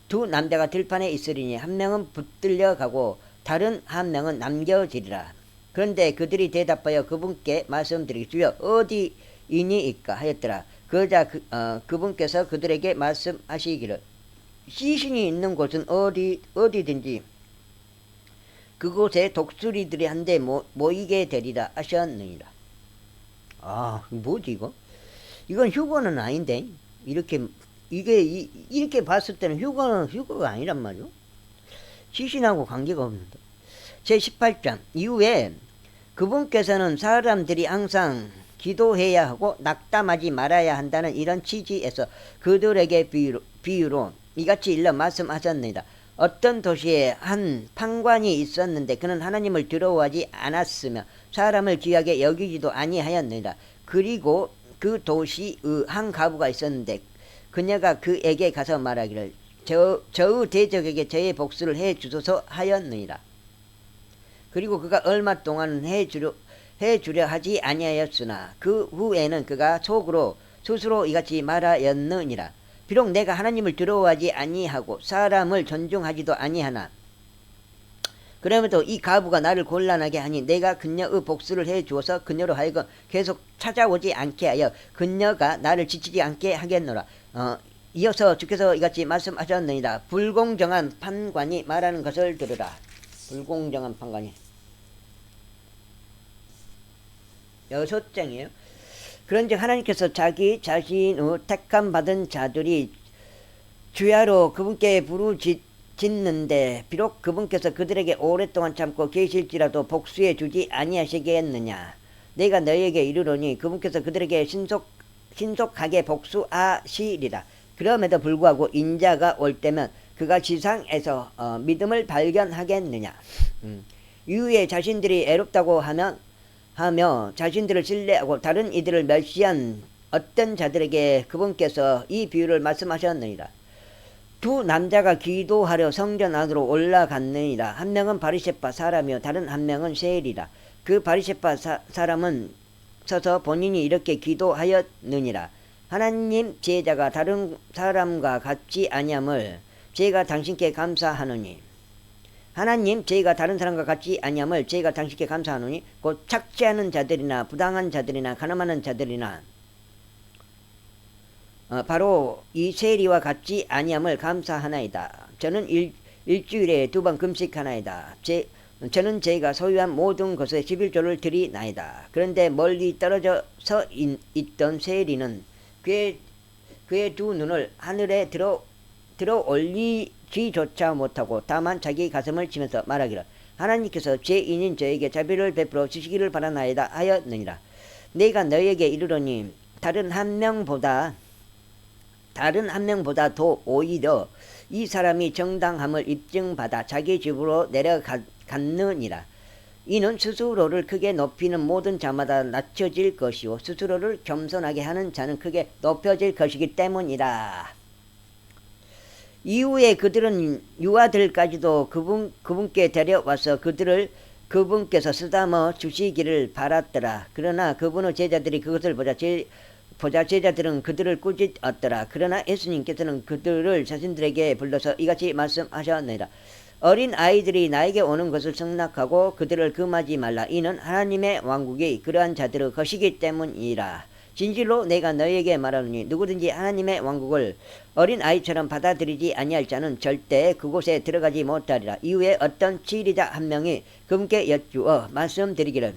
두 남자가 들판에 있으리니 한 명은 붙들려 가고 다른 한 명은 남겨지리라. 그런데 그들이 대답하여 그분께 말씀드리기 주여 어디이니이까 하였더라. 그러자 그분께서 그들에게 말씀하시기를 시신이 있는 곳은 어디든지 그곳에 독수리들이 한데 모이게 되리라 하셨느니라. 아, 뭐지 이거? 이건 휴거는 아닌데 이렇게 봤을 때는 휴거가 아니란 말이요. 시신하고 관계가 없는데. 제18장 이후에 그분께서는 사람들이 항상 기도해야 하고 낙담하지 말아야 한다는 이런 취지에서 그들에게 비유로 이같이 일러 말씀하셨습니다. 어떤 도시에 한 판관이 있었는데 그는 하나님을 두려워하지 않았으며 사람을 귀하게 여기지도 아니하였느니라. 그리고 그 도시의 한 과부가 있었는데 그녀가 그에게 가서 말하기를 저의 대적에게 저의 복수를 해 주소서 하였느니라. 그리고 그가 얼마 동안은 해주려 하지 아니하였으나 그 후에는 그가 속으로 스스로 이같이 말하였느니라. 비록 내가 하나님을 두려워하지 아니하고 사람을 존중하지도 아니하나 그러면도 이 과부가 나를 곤란하게 하니 내가 그녀의 복수를 해 주어서 그녀로 하여금 계속 찾아오지 않게 하여 그녀가 나를 지치지 않게 하겠노라. 이어서 주께서 이같이 말씀하셨느니라. 불공정한 판관이 말하는 것을 들으라. 불공정한 판관이 6장이에요. 그런즉 하나님께서 자기 자신의 택함 받은 자들이 주야로 그분께 부르짖는데 비록 그분께서 그들에게 오랫동안 참고 계실지라도 복수해 주지 아니하시겠느냐. 내가 너희에게 이르노니 그분께서 그들에게 신속하게 복수하시리라. 그럼에도 불구하고 인자가 올 때면 그가 지상에서 믿음을 발견하겠느냐. 이후에 자신들이 애롭다고 하며 자신들을 신뢰하고 다른 이들을 멸시한 어떤 자들에게 그분께서 이 비유를 말씀하셨느니라. 두 남자가 기도하려 성전 안으로 올라갔느니라. 한 명은 바리새파 사람이요 다른 한 명은 세리라. 그 바리새파 사람은 서서 본인이 이렇게 기도하였느니라. 하나님 제자가 다른 사람과 같지 아니함을 제가 당신께 감사하노니 하나님 저희가 다른 사람과 같지 아니함을 저희가 당신께 감사하노니 곧 착취하는 자들이나 부당한 자들이나 가늠하는 자들이나 바로 이 세리와 같지 아니함을 감사하나이다. 저는 일주일에 2번 금식하나이다. 저는 저희가 소유한 모든 것에 11조를 드리나이다. 그런데 멀리 떨어져서 있던 세리는 그의 두 눈을 하늘에 들어 올리지조차 못하고 다만 자기 가슴을 치면서 말하기를 하나님께서 죄인인 저에게 자비를 베풀어 주시기를 바라나이다 하였느니라. 내가 너에게 이르노니 다른 한 명보다 더 오히려 이 사람이 정당함을 입증받아 자기 집으로 내려갔느니라. 이는 스스로를 크게 높이는 모든 자마다 낮춰질 것이요 스스로를 겸손하게 하는 자는 크게 높여질 것이기 때문이라. 이후에 그들은 유아들까지도 그분께 데려와서 그분께서 쓰다머 주시기를 바랐더라. 그러나 그분의 제자들이 그것을 보자 제자들은 그들을 꾸짖었더라. 그러나 예수님께서는 그들을 자신들에게 불러서 이같이 말씀하셨느니라. 어린 아이들이 나에게 오는 것을 승낙하고 그들을 금하지 말라. 이는 하나님의 왕국이 그러한 자들의 것이기 때문이라. 진실로 내가 너희에게 말하노니 누구든지 하나님의 왕국을 어린 아이처럼 받아들이지 아니할 자는 절대 그곳에 들어가지 못하리라. 이후에 어떤 치리자 한 명이 그분께 여쭈어 말씀드리기를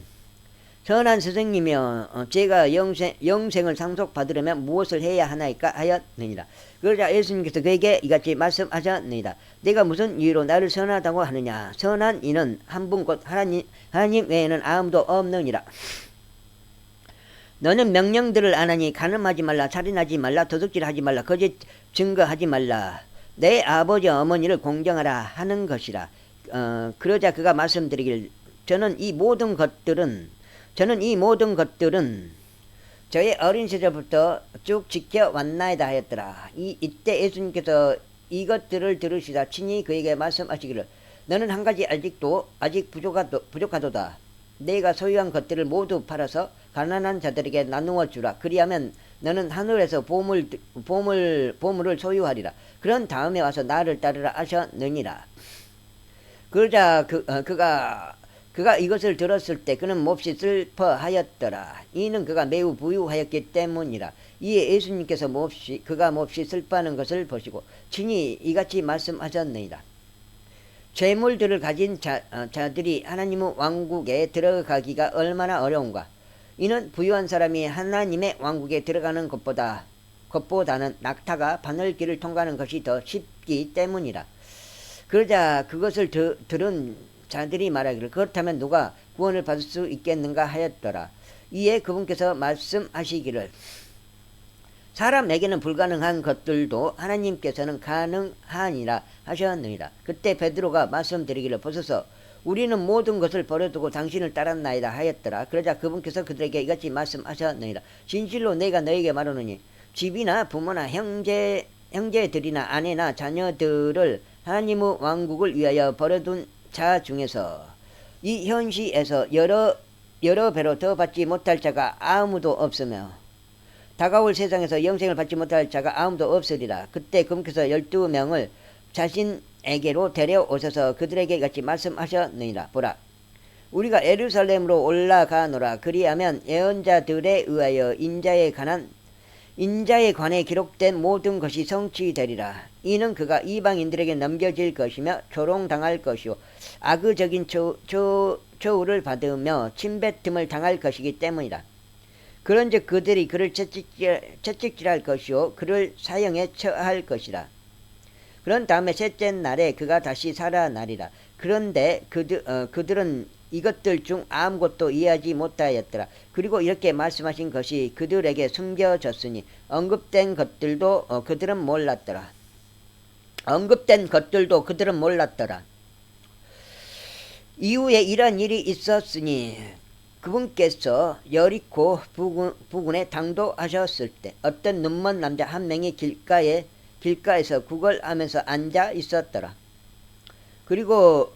선한 스승님이여 제가 영생을 상속받으려면 무엇을 해야 하나이까 하였느니라. 그러자 예수님께서 그에게 이같이 말씀하셨느니라. 내가 무슨 이유로 나를 선하다고 하느냐. 선한 이는 한 분 곧 하나님 외에는 아무도 없느니라. 너는 명령들을 안 하니 간음하지 말라, 살인하지 말라, 도둑질하지 말라, 거짓 증거하지 말라, 내 아버지 어머니를 공경하라 하는 것이라. 그러자 그가 말씀드리길 저는 이 모든 것들은 저의 어린 시절부터 쭉 지켜왔나이다 하였더라. 이때 예수님께서 이것들을 들으시다 친히 그에게 말씀하시기를 너는 한 가지 아직 부족하도다. 내가 소유한 것들을 모두 팔아서 가난한 자들에게 나누어 주라. 그리하면 너는 하늘에서 보물을 소유하리라. 그런 다음에 와서 나를 따르라 하셨느니라. 그러자 그가 이것을 들었을 때 그는 몹시 슬퍼하였더라. 이는 그가 매우 부유하였기 때문이라. 이에 예수님께서 그가 몹시 슬퍼하는 것을 보시고 친히 이같이 말씀하셨느니라. 재물들을 가진 자들이 하나님의 왕국에 들어가기가 얼마나 어려운가. 이는 부유한 사람이 하나님의 왕국에 들어가는 것보다는 낙타가 바늘길을 통과하는 것이 더 쉽기 때문이라. 그러자 그것을 들은 자들이 말하기를 그렇다면 누가 구원을 받을 수 있겠는가 하였더라. 이에 그분께서 말씀하시기를 사람에게는 불가능한 것들도 하나님께서는 가능하니라 하셨느니라. 그때 베드로가 말씀드리기를 보소서 우리는 모든 것을 버려두고 당신을 따랐나이다 하였더라. 그러자 그분께서 그들에게 이같이 말씀하셨느니라. 진실로 내가 너에게 말하노니 집이나 부모나 형제들이나 아내나 자녀들을 하나님의 왕국을 위하여 버려둔 자 중에서 이 현시에서 여러 배로 더 받지 못할 자가 아무도 없으며 다가올 세상에서 영생을 받지 못할 자가 아무도 없으리라. 그때 그분께서 12명을 자신에게로 데려오셔서 그들에게 같이 말씀하셨느니라. 보라 우리가 예루살렘으로 올라가노라. 그리하면 예언자들에 의하여 인자에 관해 기록된 모든 것이 성취되리라. 이는 그가 이방인들에게 넘겨질 것이며 조롱당할 것이요 악의적인 저우를 받으며 침뱉음을 당할 것이기 때문이라. 그런즉 그들이 그를 채찍질할 것이요 그를 사형에 처할 것이라. 그런 다음에 셋째 날에 그가 다시 살아나리라. 그런데 그들은 이것들 중 아무것도 이해하지 못하였더라. 그리고 이렇게 말씀하신 것이 그들에게 숨겨졌으니 언급된 것들도 그들은 몰랐더라. 이후에 이런 일이 있었으니 그분께서 여리고 부근에 당도하셨을 때 어떤 눈먼 남자 한 명이 길가에서 구걸하면서 앉아 있었더라. 그리고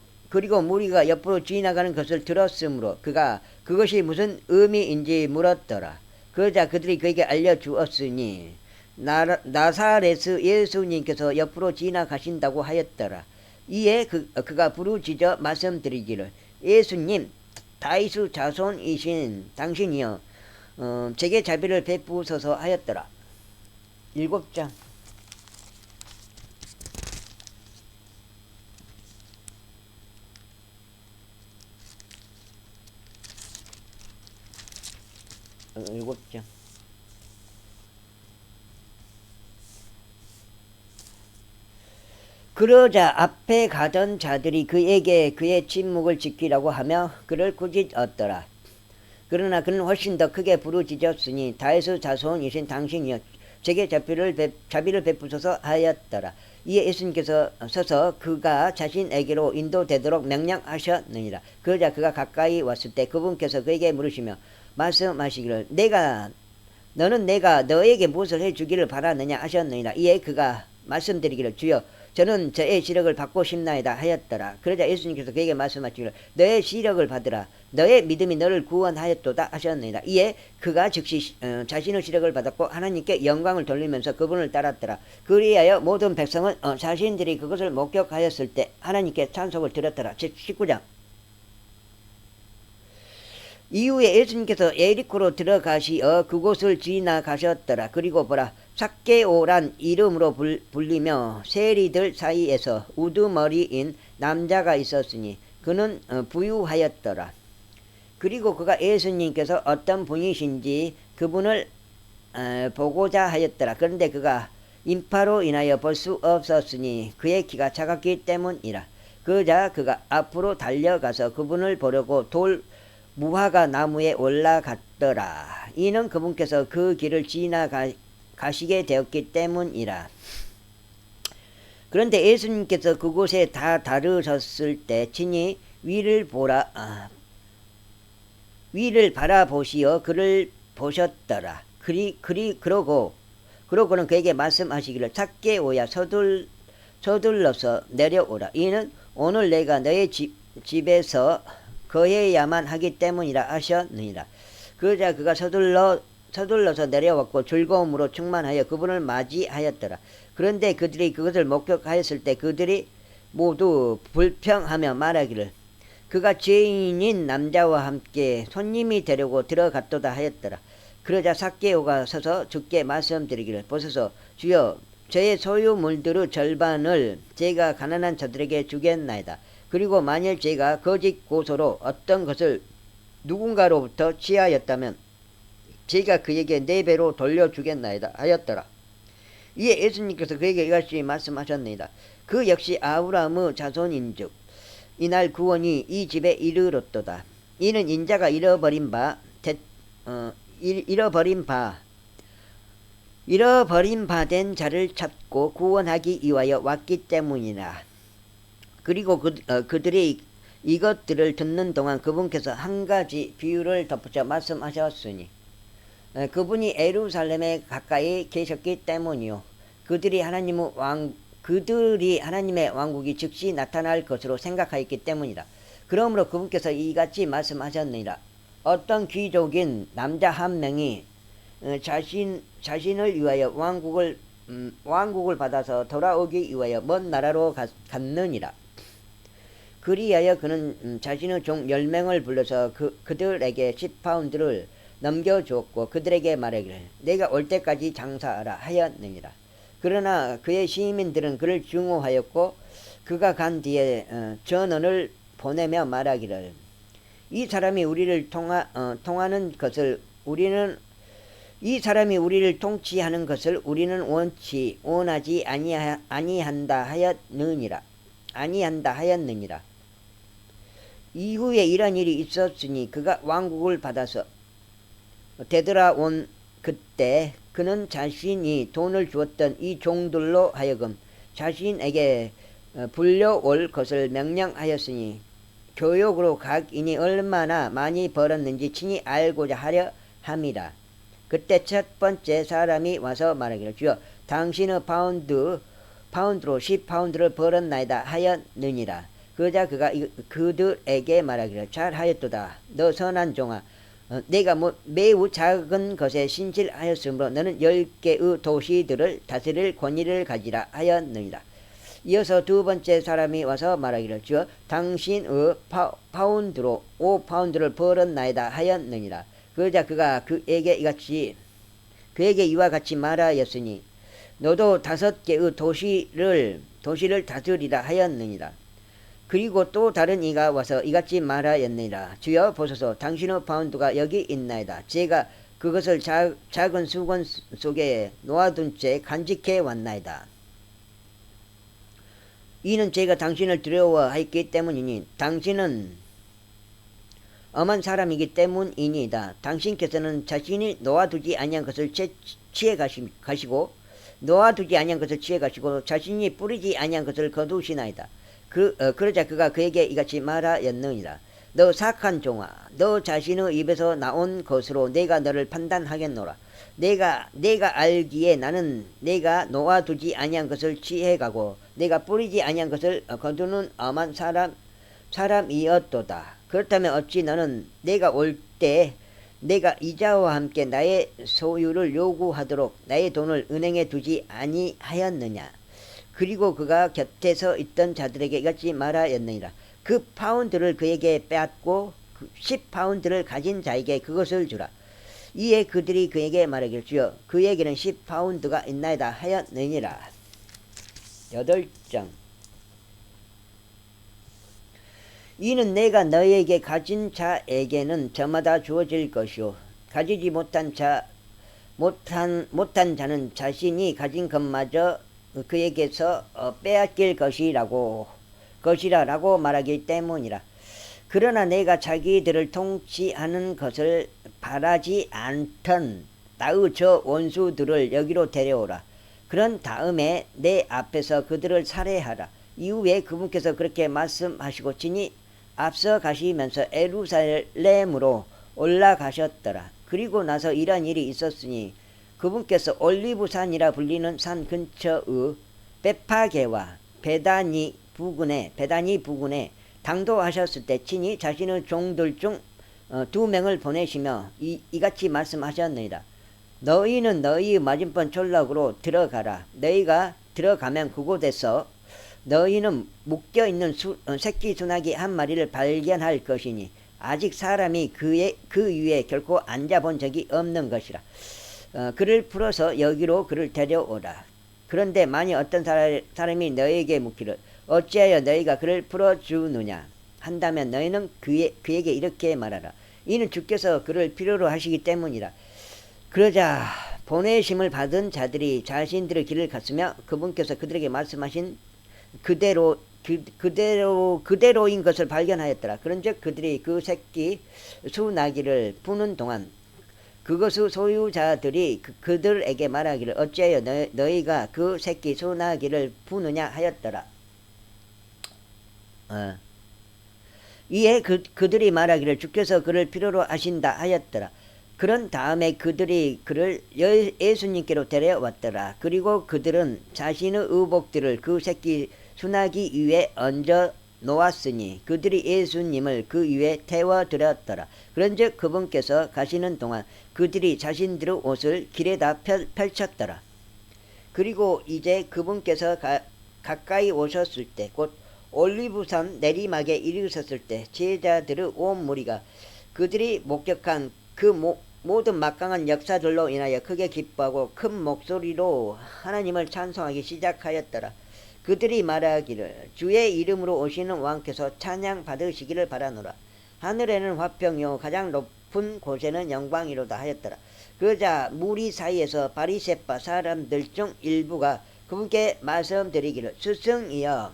무리가 옆으로 지나가는 것을 들었으므로 그가 그것이 무슨 의미인지 물었더라. 그러자 그들이 그에게 알려주었으니 나사렛 예수님께서 옆으로 지나가신다고 하였더라. 이에 그가 부르짖어 말씀드리기를 예수님 다윗의 자손이신 당신이여 제게 자비를 베푸소서 하였더라. 7장. 일곱 장. 그러자 앞에 가던 자들이 그에게 그의 침묵을 지키라고 하며 그를 꾸짖었더라. 그러나 그는 훨씬 더 크게 부르짖었으니 다윗의 자손이신 당신이여 제게 자비를 베푸소서 하였더라. 이에 예수님께서 서서 그가 자신에게로 인도되도록 명령하셨느니라. 그러자 그가 가까이 왔을 때 그분께서 그에게 물으시며 말씀하시기를 너는 내가 너에게 무엇을 해주기를 바라느냐 하셨느니라. 이에 그가 말씀드리기를 주여 저는 저의 시력을 받고 싶나이다 하였더라. 그러자 예수님께서 그에게 말씀하시기를 너의 시력을 받으라. 너의 믿음이 너를 구원하였도다 하셨느니라. 이에 그가 즉시 자신의 시력을 받았고 하나님께 영광을 돌리면서 그분을 따랐더라. 그리하여 모든 백성은 자신들이 그것을 목격하였을 때 하나님께 찬송을 드렸더라. 19장. 이후에 예수님께서 예리코로 들어가시어 그곳을 지나가셨더라. 그리고 보라 삭개오란 이름으로 불리며 세리들 사이에서 우두머리인 남자가 있었으니 그는 부유하였더라. 그리고 그가 예수님께서 어떤 분이신지 그분을 보고자 하였더라. 그런데 그가 인파로 인하여 볼 수 없었으니 그의 키가 작았기 때문이라. 그러자 그가 앞으로 달려가서 그분을 보려고 무화과 나무에 올라갔더라. 이는 그분께서 그 길을 지나가시게 되었기 때문이라. 그런데 예수님께서 그곳에 다 다르셨을 때 친히 위를 바라보시어 그를 보셨더라. 그러고는 그에게 말씀하시기를 삭개오야 서둘러서 내려오라. 이는 오늘 내가 너의 집에서 거해야만 하기 때문이라 하셨느니라. 그러자 그가 서둘러서 내려왔고 즐거움으로 충만하여 그분을 맞이하였더라. 그런데 그들이 그것을 목격하였을 때 그들이 모두 불평하며 말하기를 그가 죄인인 남자와 함께 손님이 되려고 들어갔도다 하였더라. 그러자 삭개오가 서서 주께 말씀드리기를 보소서 주여 저의 소유물들의 절반을 제가 가난한 자들에게 주겠나이다. 그리고 만일 제가 거짓 고소로 어떤 것을 누군가로부터 취하였다면 제가 그에게 4배로 돌려주겠나이다 하였더라. 이에 예수님께서 그에게 이같이 말씀하셨나이다. 그 역시 아브라함의 자손인즉 이날 구원이 이 집에 이르렀도다. 이는 인자가 잃어버린 바 된 자를 찾고 구원하기 위하여 왔기 때문이라. 그리고 그들이 이것들을 듣는 동안 그분께서 한 가지 비유를 덧붙여 말씀하셨으니 그분이 예루살렘에 가까이 계셨기 때문이요. 그들이 하나님의 왕국이 즉시 나타날 것으로 생각하였기 때문이다. 그러므로 그분께서 이같이 말씀하셨느니라. 어떤 귀족인 남자 한 명이 자신을 위하여 왕국을 받아서 돌아오기 위하여 먼 나라로 갔느니라. 그리하여 그는 자신의 종 10명을 불러서 그들에게 10파운드를 넘겨주었고 그들에게 말하기를 내가 올 때까지 장사하라 하였느니라. 그러나 그의 시민들은 그를 증오하였고 그가 간 뒤에 전원을 보내며 말하기를 이 사람이 우리를 통치하는 것을 우리는 원하지 아니한다 하였느니라. 이후에 이런 일이 있었으니 그가 왕국을 받아서 되돌아온 그때 그는 자신이 돈을 주었던 이 종들로 하여금 자신에게 불려올 것을 명령하였으니 교역으로 각인이 얼마나 많이 벌었는지 친히 알고자 하려 함이라. 그때 첫 번째 사람이 와서 말하기를 주여 당신의 파운드로 10파운드를 벌었나이다 하였느니라. 그러자 그가 그들에게 말하기를 잘하였도다. 너 선한 종아 내가 매우 작은 것에 신실하였으므로 너는 10개의 도시들을 다스릴 권위를 가지라 하였느니라. 이어서 두 번째 사람이 와서 말하기를 주여 당신의 파운드로 5파운드를 벌었나이다 하였느니라. 그러자 그가 그에게 이와 같이 말하였으니 너도 5개의 도시를 다스리라 하였느니라. 그리고 또 다른 이가 와서 이같이 말하였느니라. 주여 보소서 당신의 파운드가 여기 있나이다. 제가 그것을 작은 수건 속에 놓아둔 채 간직해 왔나이다. 이는 제가 당신을 두려워하였기 때문이니 당신은 엄한 사람이기 때문이니이다. 당신께서는 자신이 놓아두지 아니한 것을 취해 가시고 놓아두지 아니한 것을 취해 가시고 자신이 뿌리지 아니한 것을 거두시나이다. 그러자 그가 그에게 이같이 말하였느니라. 너 사악한 종아, 너 자신의 입에서 나온 것으로 내가 너를 판단하겠노라. 내가 알기에 나는 내가 놓아두지 아니한 것을 취해가고 내가 뿌리지 아니한 것을 거두는 엄한 사람이었도다. 그렇다면 어찌 너는 내가 올 때 내가 이자와 함께 나의 소유를 요구하도록 나의 돈을 은행에 두지 아니하였느냐. 그리고 그가 곁에 서 있던 자들에게 이같이 말하였느니라. 그 파운드를 그에게 빼앗고 10파운드를 가진 자에게 그것을 주라. 이에 그들이 그에게 말하기를 주여 그에게는 10파운드가 있나이다 하였느니라. 8장. 이는 내가 너에게 가진 자에게는 저마다 주어질 것이요 가지지 못한 자는 자신이 가진 것마저 그에게서 빼앗길 것이라고 말하기 때문이라. 그러나 내가 자기들을 통치하는 것을 바라지 않던 나의 저 원수들을 여기로 데려오라. 그런 다음에 내 앞에서 그들을 살해하라. 이후에 그분께서 그렇게 말씀하시고 친히 앞서 가시면서 예루살렘으로 올라가셨더라. 그리고 나서 이런 일이 있었으니 그분께서 올리브산이라 불리는 산 근처의 베파게와 베다니 부근에 당도하셨을 때 친히 자신의 종들 중 2명을 보내시며 이같이 말씀하셨느니라. 너희는 너희 맞은편 졸락으로 들어가라. 너희가 들어가면 그곳에서 너희는 묶여있는 새끼 수나기 한 마리를 발견할 것이니 아직 사람이 그 위에 결코 앉아본 적이 없는 것이라. 그를 풀어서 여기로 그를 데려오라. 그런데 만일 어떤 사람이 너희에게 묻기를 어찌하여 너희가 그를 풀어주느냐 한다면 너희는 그에게 이렇게 말하라. 이는 주께서 그를 필요로 하시기 때문이라. 그러자 보내심을 받은 자들이 자신들의 길을 갔으며 그분께서 그들에게 말씀하신 그대로인 것을 발견하였더라. 그런즉 그들이 그 새끼 수나기를 푸는 동안 그것의 소유자들이 그들에게 말하기를 어찌하여 너희가 그 새끼 수나기를 푸느냐 하였더라. 이에 그들이 말하기를 주께서 그를 필요로 하신다 하였더라. 그런 다음에 그들이 그를 예수님께로 데려왔더라. 그리고 그들은 자신의 의복들을 그 새끼 수나기 위에 얹어 놓았으니 그들이 예수님을 그 위에 태워드렸더라. 그런즉 그분께서 가시는 동안 그들이 자신들의 옷을 길에다 펼쳤더라. 그리고 이제 그분께서 가까이 오셨을 때 곧 올리브산 내리막에 이르셨을 때 제자들의 온 무리가 그들이 목격한 그 모든 막강한 역사들로 인하여 크게 기뻐하고 큰 목소리로 하나님을 찬송하기 시작하였더라. 그들이 말하기를 주의 이름으로 오시는 왕께서 찬양 받으시기를 바라노라. 하늘에는 화평이요 가장 높은 곳에는 영광이로다 하였더라. 그러자 무리 사이에서 바리새파 사람들 중 일부가 그분께 말씀드리기를 스승이여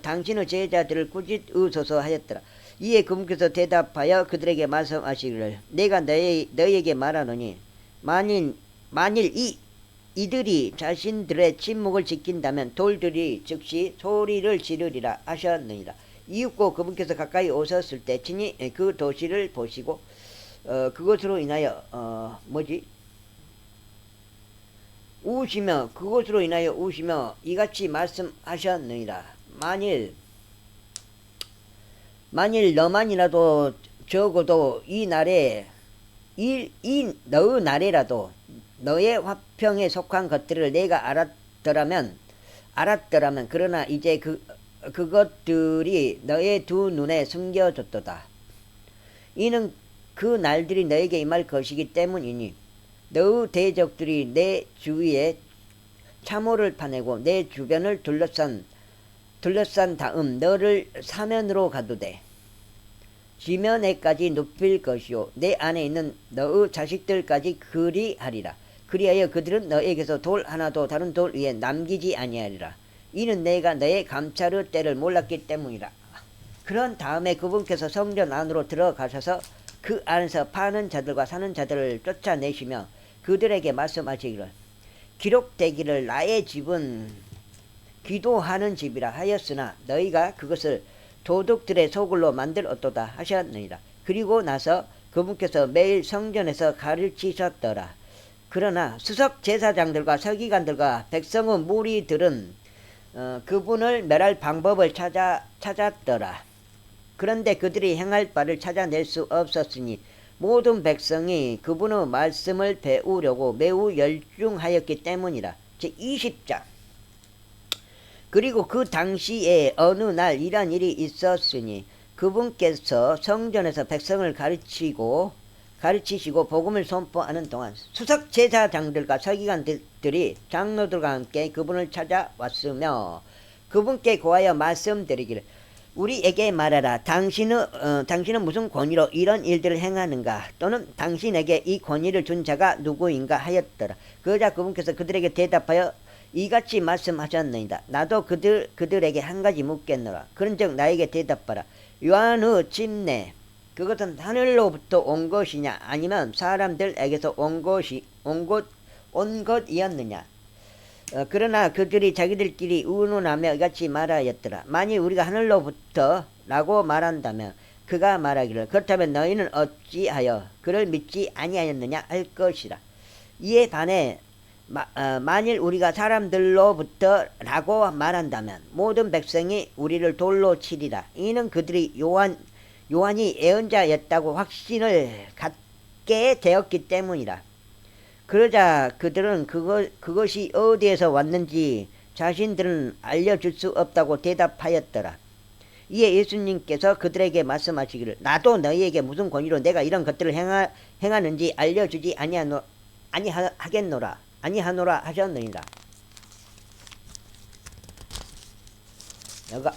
당신의 제자들을 꾸짖으소서 하였더라. 이에 그분께서 대답하여 그들에게 말씀하시기를 내가 너희에게 말하노니 만일 이들이 자신들의 침묵을 지킨다면 돌들이 즉시 소리를 지르리라 하셨느니라. 이윽고 그분께서 가까이 오셨을 때 친히 그 도시를 보시고 그것으로 인하여 우시며 이같이 말씀하셨느니라. 만일 너만이라도 적어도 이 날에 너의 날에라도 너의 화평에 속한 것들을 내가 알았더라면 그러나 이제 그것들이 너의 두 눈에 숨겨졌도다. 이는 그 날들이 너에게 임할 것이기 때문이니 너의 대적들이 내 주위에 참호를 파내고 내 주변을 둘러싼 다음 너를 사면으로 가두되 지면에까지 눕힐 것이요 내 안에 있는 너의 자식들까지 그리하리라. 그리하여 그들은 너에게서 돌 하나도 다른 돌 위에 남기지 아니하리라. 이는 내가 너의 감찰의 때를 몰랐기 때문이라. 그런 다음에 그분께서 성전 안으로 들어가셔서 그 안에서 파는 자들과 사는 자들을 쫓아내시며 그들에게 말씀하시기를 기록되기를 나의 집은 기도하는 집이라 하였으나 너희가 그것을 도둑들의 소굴로 만들었도다 하셨느니라. 그리고 나서 그분께서 매일 성전에서 가르치셨더라. 그러나 수석 제사장들과 서기관들과 백성의 무리들은 그분을 멸할 방법을 찾았더라. 그런데 그들이 행할 바를 찾아낼 수 없었으니 모든 백성이 그분의 말씀을 배우려고 매우 열중하였기 때문이라. 제20장. 그리고 그 당시에 어느 날 이런 일이 있었으니 그분께서 성전에서 백성을 가르치시고 복음을 선포하는 동안 수석 제사장들과 서기관들이 장로들과 함께 그분을 찾아왔으며 그분께 고하여 말씀드리기를 우리에게 말하라. 당신은 무슨 권위로 이런 일들을 행하는가? 또는 당신에게 이 권위를 준 자가 누구인가 하였더라. 그러자 그분께서 그들에게 대답하여 이같이 말씀하셨느니라. 나도 그들에게 한 가지 묻겠노라. 그런즉 나에게 대답하라. 요한의 침례 그것은 하늘로부터 온 것이냐 아니면 사람들에게서 온 것이었느냐? 그러나 그들이 자기들끼리 의논하며 이같이 말하였더라. 만일 우리가 하늘로부터 라고 말한다면 그가 말하기를 그렇다면 너희는 어찌하여 그를 믿지 아니하였느냐 할 것이라. 이에 반해 만일 우리가 사람들로부터 라고 말한다면 모든 백성이 우리를 돌로 치리라. 이는 그들이 요한이 예언자였다고 확신을 갖게 되었기 때문이라. 그러자 그들은 그것이 어디에서 왔는지 자신들은 알려줄 수 없다고 대답하였더라. 이에 예수님께서 그들에게 말씀하시기를 나도 너희에게 무슨 권위로 내가 이런 것들을 행하는지 알려주지 아니하노라 하셨느니라. 여기가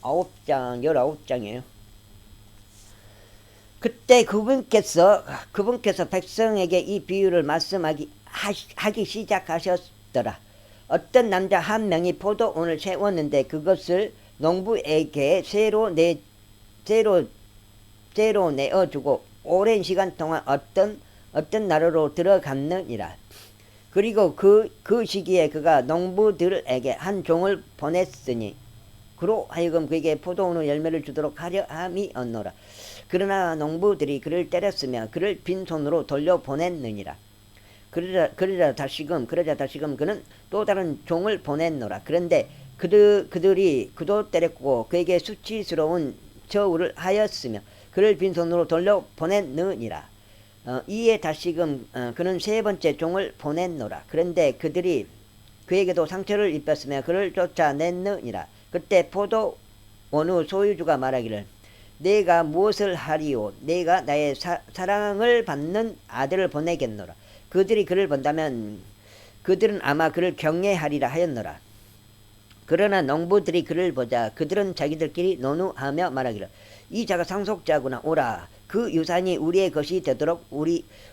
19장이에요. 그때 그분께서 백성에게 이 비유를 말씀하기 시작하셨더라. 어떤 남자 한 명이 포도원을 세웠는데 그것을 농부에게 새로 내어주고 오랜 시간 동안 어떤 나라로 들어갔느니라. 그리고 그 시기에 그가 농부들에게 한 종을 보냈으니 그로 하여금 그에게 포도원의 열매를 주도록 하려 함이었노라. 그러나 농부들이 그를 때렸으며 그를 빈손으로 돌려보냈느니라. 그러자 다시금 그는 또 다른 종을 보냈노라. 그런데 그들이 그도 때렸고 그에게 수치스러운 저울을 하였으며 그를 빈손으로 돌려보냈느니라. 이에 다시금 그는 세 번째 종을 보냈노라. 그런데 그들이 그에게도 상처를 입혔으며 그를 쫓아냈느니라. 그때 포도원의 소유주가 말하기를 내가 무엇을 하리오? 내가 나의 사랑을 받는 아들을 보내겠노라. 그들이 그를 본다면 그들은 아마 그를 경외하리라 하였노라. 그러나 농부들이 그를 보자 그들은 자기들끼리 논의하며 말하기를 이 자가 상속자구나. 오라 그 유산이 우리의 것이 되도록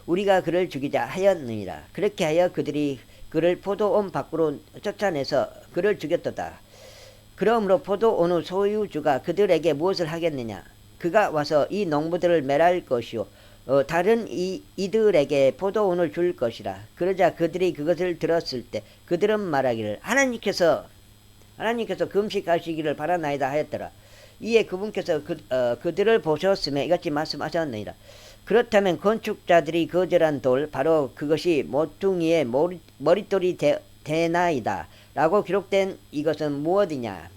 우리가 그를 죽이자 하였느니라. 그렇게 하여 그들이 그를 포도원 밖으로 쫓아내서 그를 죽였도다. 그러므로 포도원의 소유주가 그들에게 무엇을 하겠느냐? 그가 와서 이 농부들을 멸할 것이요 다른 이들에게 포도원을 줄 것이라. 그러자 그들이 그것을 들었을 때 그들은 말하기를 하나님께서 금식하시기를 바라나이다 하였더라. 이에 그분께서 그들을 보셨으며 이같이 말씀하셨느니라. 그렇다면 건축자들이 거절한 돌 바로 그것이 모퉁이의 머릿돌이 되나이다 라고 기록된 이것은 무엇이냐?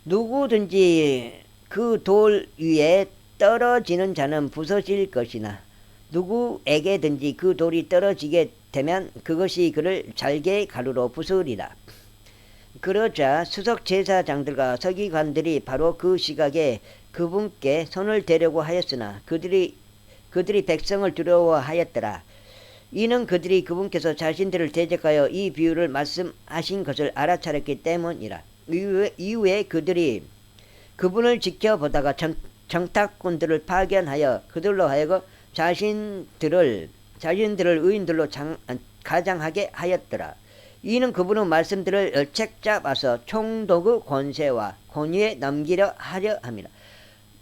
누구든지 그 돌 위에 떨어지는 자는 부서질 것이나 누구에게든지 그 돌이 떨어지게 되면 그것이 그를 잘게 가루로 부수리라. 그러자 수석 제사장들과 서기관들이 바로 그 시각에 그분께 손을 대려고 하였으나 그들이 백성을 두려워하였더라. 이는 그들이 그분께서 자신들을 대적하여 이 비유를 말씀하신 것을 알아차렸기 때문이라. 이후에 그들이 그분을 지켜보다가 정탐꾼들을 파견하여 그들로 하여금 자신들을 의인들로 가장하게 하였더라. 이는 그분의 말씀들을 책잡아서 총독의 권세와 권위에 넘기려 하려 함이라.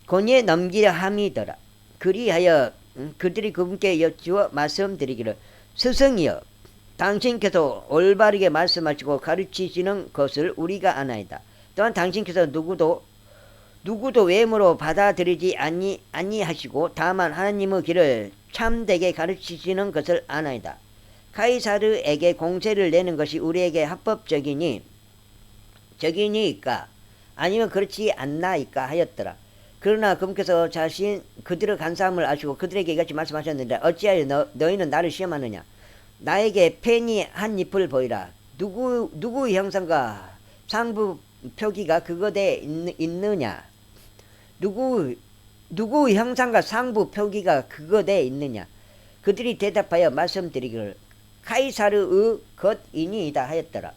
권위에 넘기려 함이더라. 그리하여 그들이 그분께 여쭈어 말씀드리기를 스승이여 당신께서 올바르게 말씀하시고 가르치시는 것을 우리가 아나이다. 또한 당신께서 누구도 외모로 받아들이지 아니하시고 다만 하나님의 길을 참되게 가르치시는 것을 아나이다. 카이사르에게 공세를 내는 것이 우리에게 합법적이니까 아니면 그렇지 않나이까 하였더라. 그러나 그분께서 그들의 간사함을 아시고 그들에게 이같이 말씀하셨는데 어찌하여 너희는 나를 시험하느냐. 나에게 펜이 한 잎을 보이라. 누구의 형상과 상부 표기가 그것에 있느냐. 누구의 형상과 상부 표기가 그것에 있느냐. 그들이 대답하여 말씀드리기를 카이사르의 것이니이다 하였더라.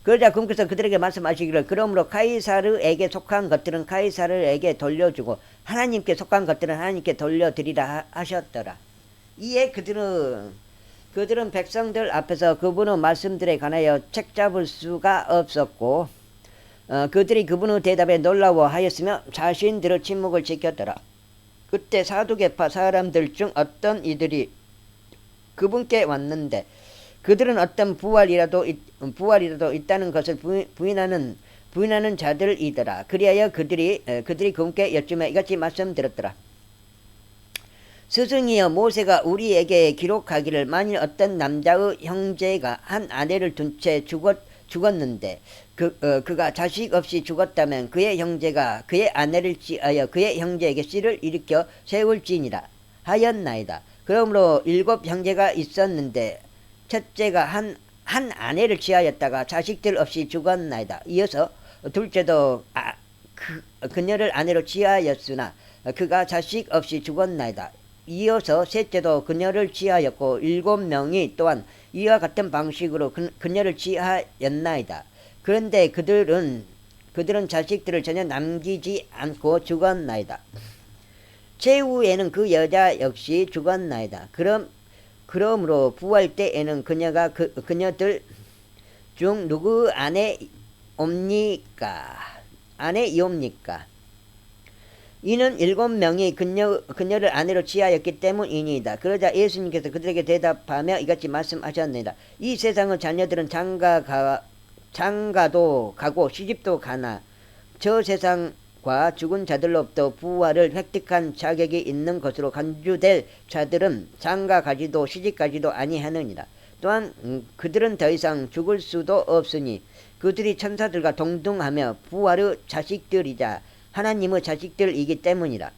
그러자 그분께서 그들에게 말씀하시기를 그러므로 카이사르에게 속한 것들은 카이사르에게 돌려주고 하나님께 속한 것들은 하나님께 돌려드리라 하셨더라. 이에 그들은 백성들 앞에서 그분의 말씀들에 관하여 책잡을 수가 없었고 그들이 그분의 대답에 놀라워하였으며 자신들의 침묵을 지켰더라. 그때 사두개파 사람들 중 어떤 이들이 그분께 왔는데 그들은 어떤 부활이라도 있다는 것을 부인하는 자들이더라. 그리하여 그들이 그분께 여쭈며 이같이 말씀드렸더라. 스승이여 모세가 우리에게 기록하기를 만일 어떤 남자의 형제가 한 아내를 둔 채 죽었는데 그가 자식 없이 죽었다면 그의 형제가 그의 아내를 취하여 그의 형제에게 씨를 일으켜 세울지니라 하였나이다. 그러므로 7 형제가 있었는데 첫째가 한 아내를 취하였다가 자식들 없이 죽었나이다. 이어서 둘째도 그녀를 아내로 취하였으나 그가 자식 없이 죽었나이다. 이어서 셋째도 그녀를 취하였고 7명이 또한 이와 같은 방식으로 그녀를 취하였나이다. 그런데 그들은 자식들을 전혀 남기지 않고 죽었나이다. 최후에는 그 여자 역시 죽었나이다. 그러므로 부활 때에는 그녀가 그녀들 중 누구 아내이옵니까? 이는 7명이 그녀를 아내로 취하였기 때문이니이다. 그러자 예수님께서 그들에게 대답하며 이같이 말씀하셨습니다. 이 세상의 자녀들은 장가도 가고 시집도 가나 저 세상과 죽은 자들로부터 부활을 획득한 자격이 있는 것으로 간주될 자들은 장가 가지도 시집 가지도 아니하느니라. 또한 그들은 더 이상 죽을 수도 없으니 그들이 천사들과 동등하며 부활의 자식들이자 하나님의 자식들이기 때문이라.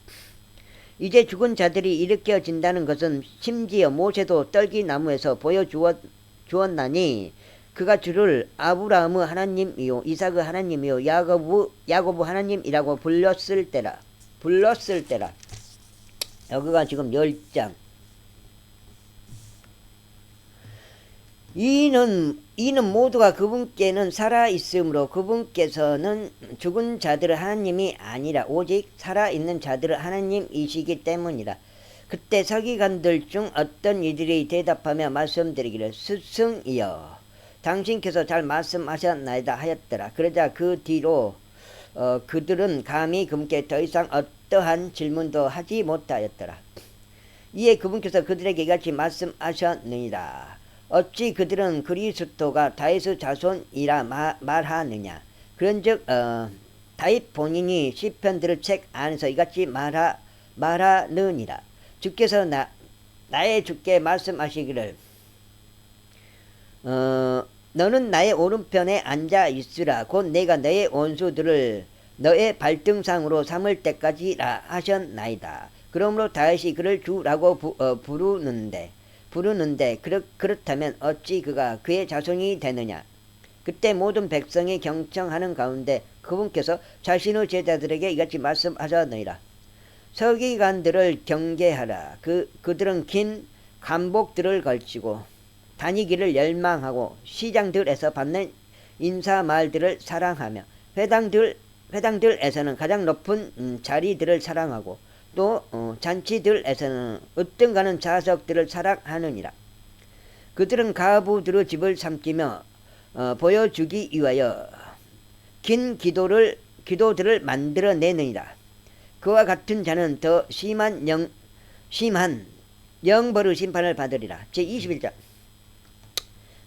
이제 죽은 자들이 일으켜진다는 것은 심지어 모세도 떨기나무에서 보여주었나니 그가 주를 아브라함의 하나님이요 이삭의 하나님이요 야고보 하나님이라고 불렀을 때라. 여기가 지금 10장. 이는 모두가 그분께는 살아있으므로 그분께서는 죽은 자들의 하나님이 아니라 오직 살아있는 자들의 하나님이시기 때문이라. 그때 서기관들 중 어떤 이들이 대답하며 말씀드리기를 스승이여 당신께서 잘 말씀하셨나이다 하였더라. 그러자 그 뒤로 그들은 감히 그분께 더 이상 어떠한 질문도 하지 못하였더라. 이에 그분께서 그들에게 이같이 말씀하셨느니라. 어찌 그들은 그리스도가 다윗의 자손이라 말하느냐. 그런즉 다윗 본인이 시편들의 책 안에서 이같이 말하느니라. 주께서 나의 주께 말씀하시기를 너는 나의 오른편에 앉아 있으라. 곧 내가 너의 원수들을 너의 발등상으로 삼을 때까지라 하셨나이다. 그러므로 다윗이 그를 주라고 부르는데 그렇다면 어찌 그가 그의 자손이 되느냐. 그때 모든 백성이 경청하는 가운데 그분께서 자신의 제자들에게 이같이 말씀하셨느니라. 서기관들을 경계하라. 그들은 긴 간복들을 걸치고 다니기를 열망하고 시장들에서 받는 인사말들을 사랑하며 회당들에서는 가장 높은 자리들을 사랑하고 또 잔치들에서는 으뜸가는 좌석들을 사랑하느니라. 그들은 가부들의 집을 삼키며 보여주기 위하여 긴 기도들을 만들어내느니라. 그와 같은 자는 더 심한 영벌의 심판을 받으리라. 제21장.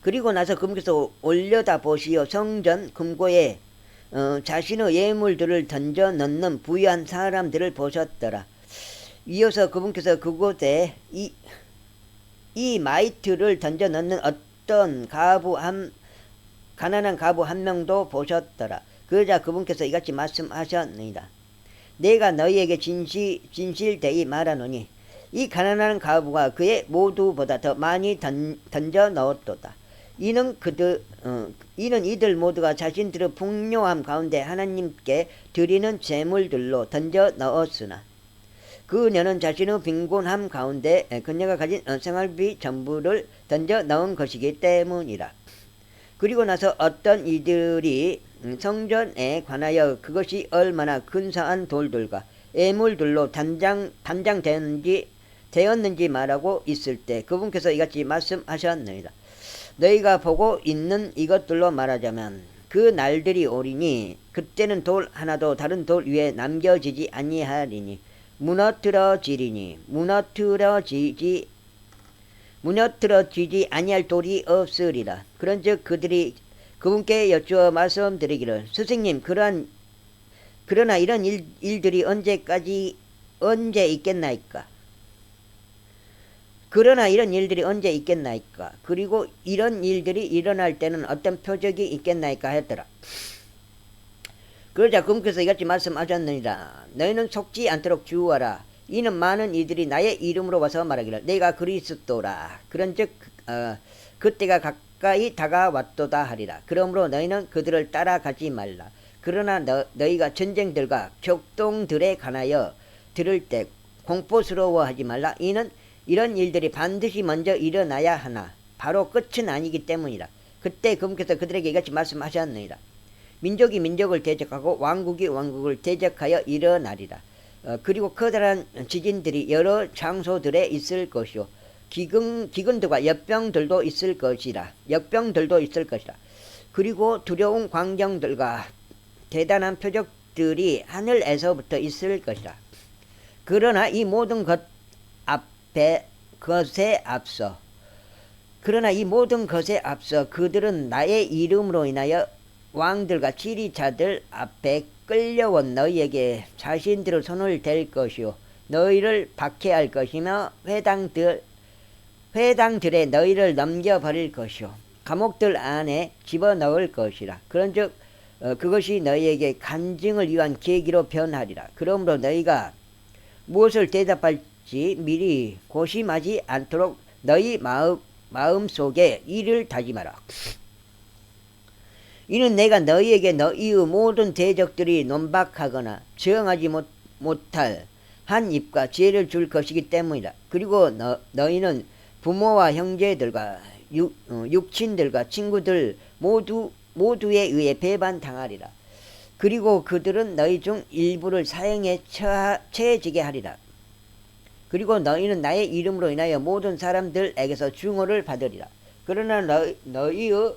그리고 나서 그분께서 올려다 보시어 성전 금고에 자신의 예물들을 던져 넣는 부유한 사람들을 보셨더라. 이어서 그분께서 그곳에 이 마이트를 던져 넣는 어떤 가난한 가부 한 명도 보셨더라. 그러자 그분께서 이같이 말씀하셨느니라. 내가 너희에게 진실되이 말하노니 이 가난한 가부가 그의 모두보다 더 많이 던져 넣었도다. 이는 이들 모두가 자신들의 풍요함 가운데 하나님께 드리는 제물들로 던져 넣었으나 그녀는 자신의 빈곤함 가운데 그녀가 가진 생활비 전부를 던져 넣은 것이기 때문이라. 그리고 나서 어떤 이들이 성전에 관하여 그것이 얼마나 근사한 돌들과 애물들로 되었는지 말하고 있을 때 그분께서 이같이 말씀하셨느니라. 너희가 보고 있는 이것들로 말하자면 그 날들이 오리니 그때는 돌 하나도 다른 돌 위에 남겨지지 아니하리니 무너뜨러지지 아니할 돌이 없으리라. 그런즉 그들이 그분께 여쭈어 말씀드리기를 스승님 그러나 이런 일들이 언제 있겠나이까? 그리고 이런 일들이 일어날 때는 어떤 표적이 있겠나이까 했더라. 그러자 그분께서 이같이 말씀하셨느니라. 너희는 속지 않도록 주의하라. 이는 많은 이들이 나의 이름으로 와서 말하기를 내가 그리스도라. 그런즉 그때가 가까이 다가왔도다 하리라. 그러므로 너희는 그들을 따라가지 말라. 그러나 너희가 전쟁들과 격동들에 관하여 들을 때 공포스러워하지 말라. 이는 이런 일들이 반드시 먼저 일어나야 하나 바로 끝은 아니기 때문이라. 그때 그분께서 그들에게 이같이 말씀하셨느니라. 민족이 민족을 대적하고 왕국이 왕국을 대적하여 일어나리라. 그리고 커다란 지진들이 여러 장소들에 있을 것이요 기근들과 역병들도 있을 것이라. 그리고 두려운 광경들과 대단한 표적들이 하늘에서부터 있을 것이라. 그러나 이 모든 것에 앞서 그들은 나의 이름으로 인하여 왕들과 지리자들 앞에 끌려온 너희에게 자신들의 손을 댈 것이요 너희를 박해할 것이며 회당들에 너희를 넘겨버릴 것이요 감옥들 안에 집어넣을 것이라. 그런즉 그것이 너희에게 간증을 위한 계기로 변하리라. 그러므로 너희가 무엇을 대답할지 미리 고심하지 않도록 너희 마음속에 이를 다짐하라. 이는 내가 너희에게 너희의 모든 대적들이 논박하거나 저항하지 못할 한 입과 지혜를 줄 것이기 때문이다. 그리고 너희는 부모와 형제들과 육친들과 친구들 모두에 의해 배반당하리라. 그리고 그들은 너희 중 일부를 사형에 처해지게 하리라. 그리고 너희는 나의 이름으로 인하여 모든 사람들에게서 증오를 받으리라. 그러나 너희의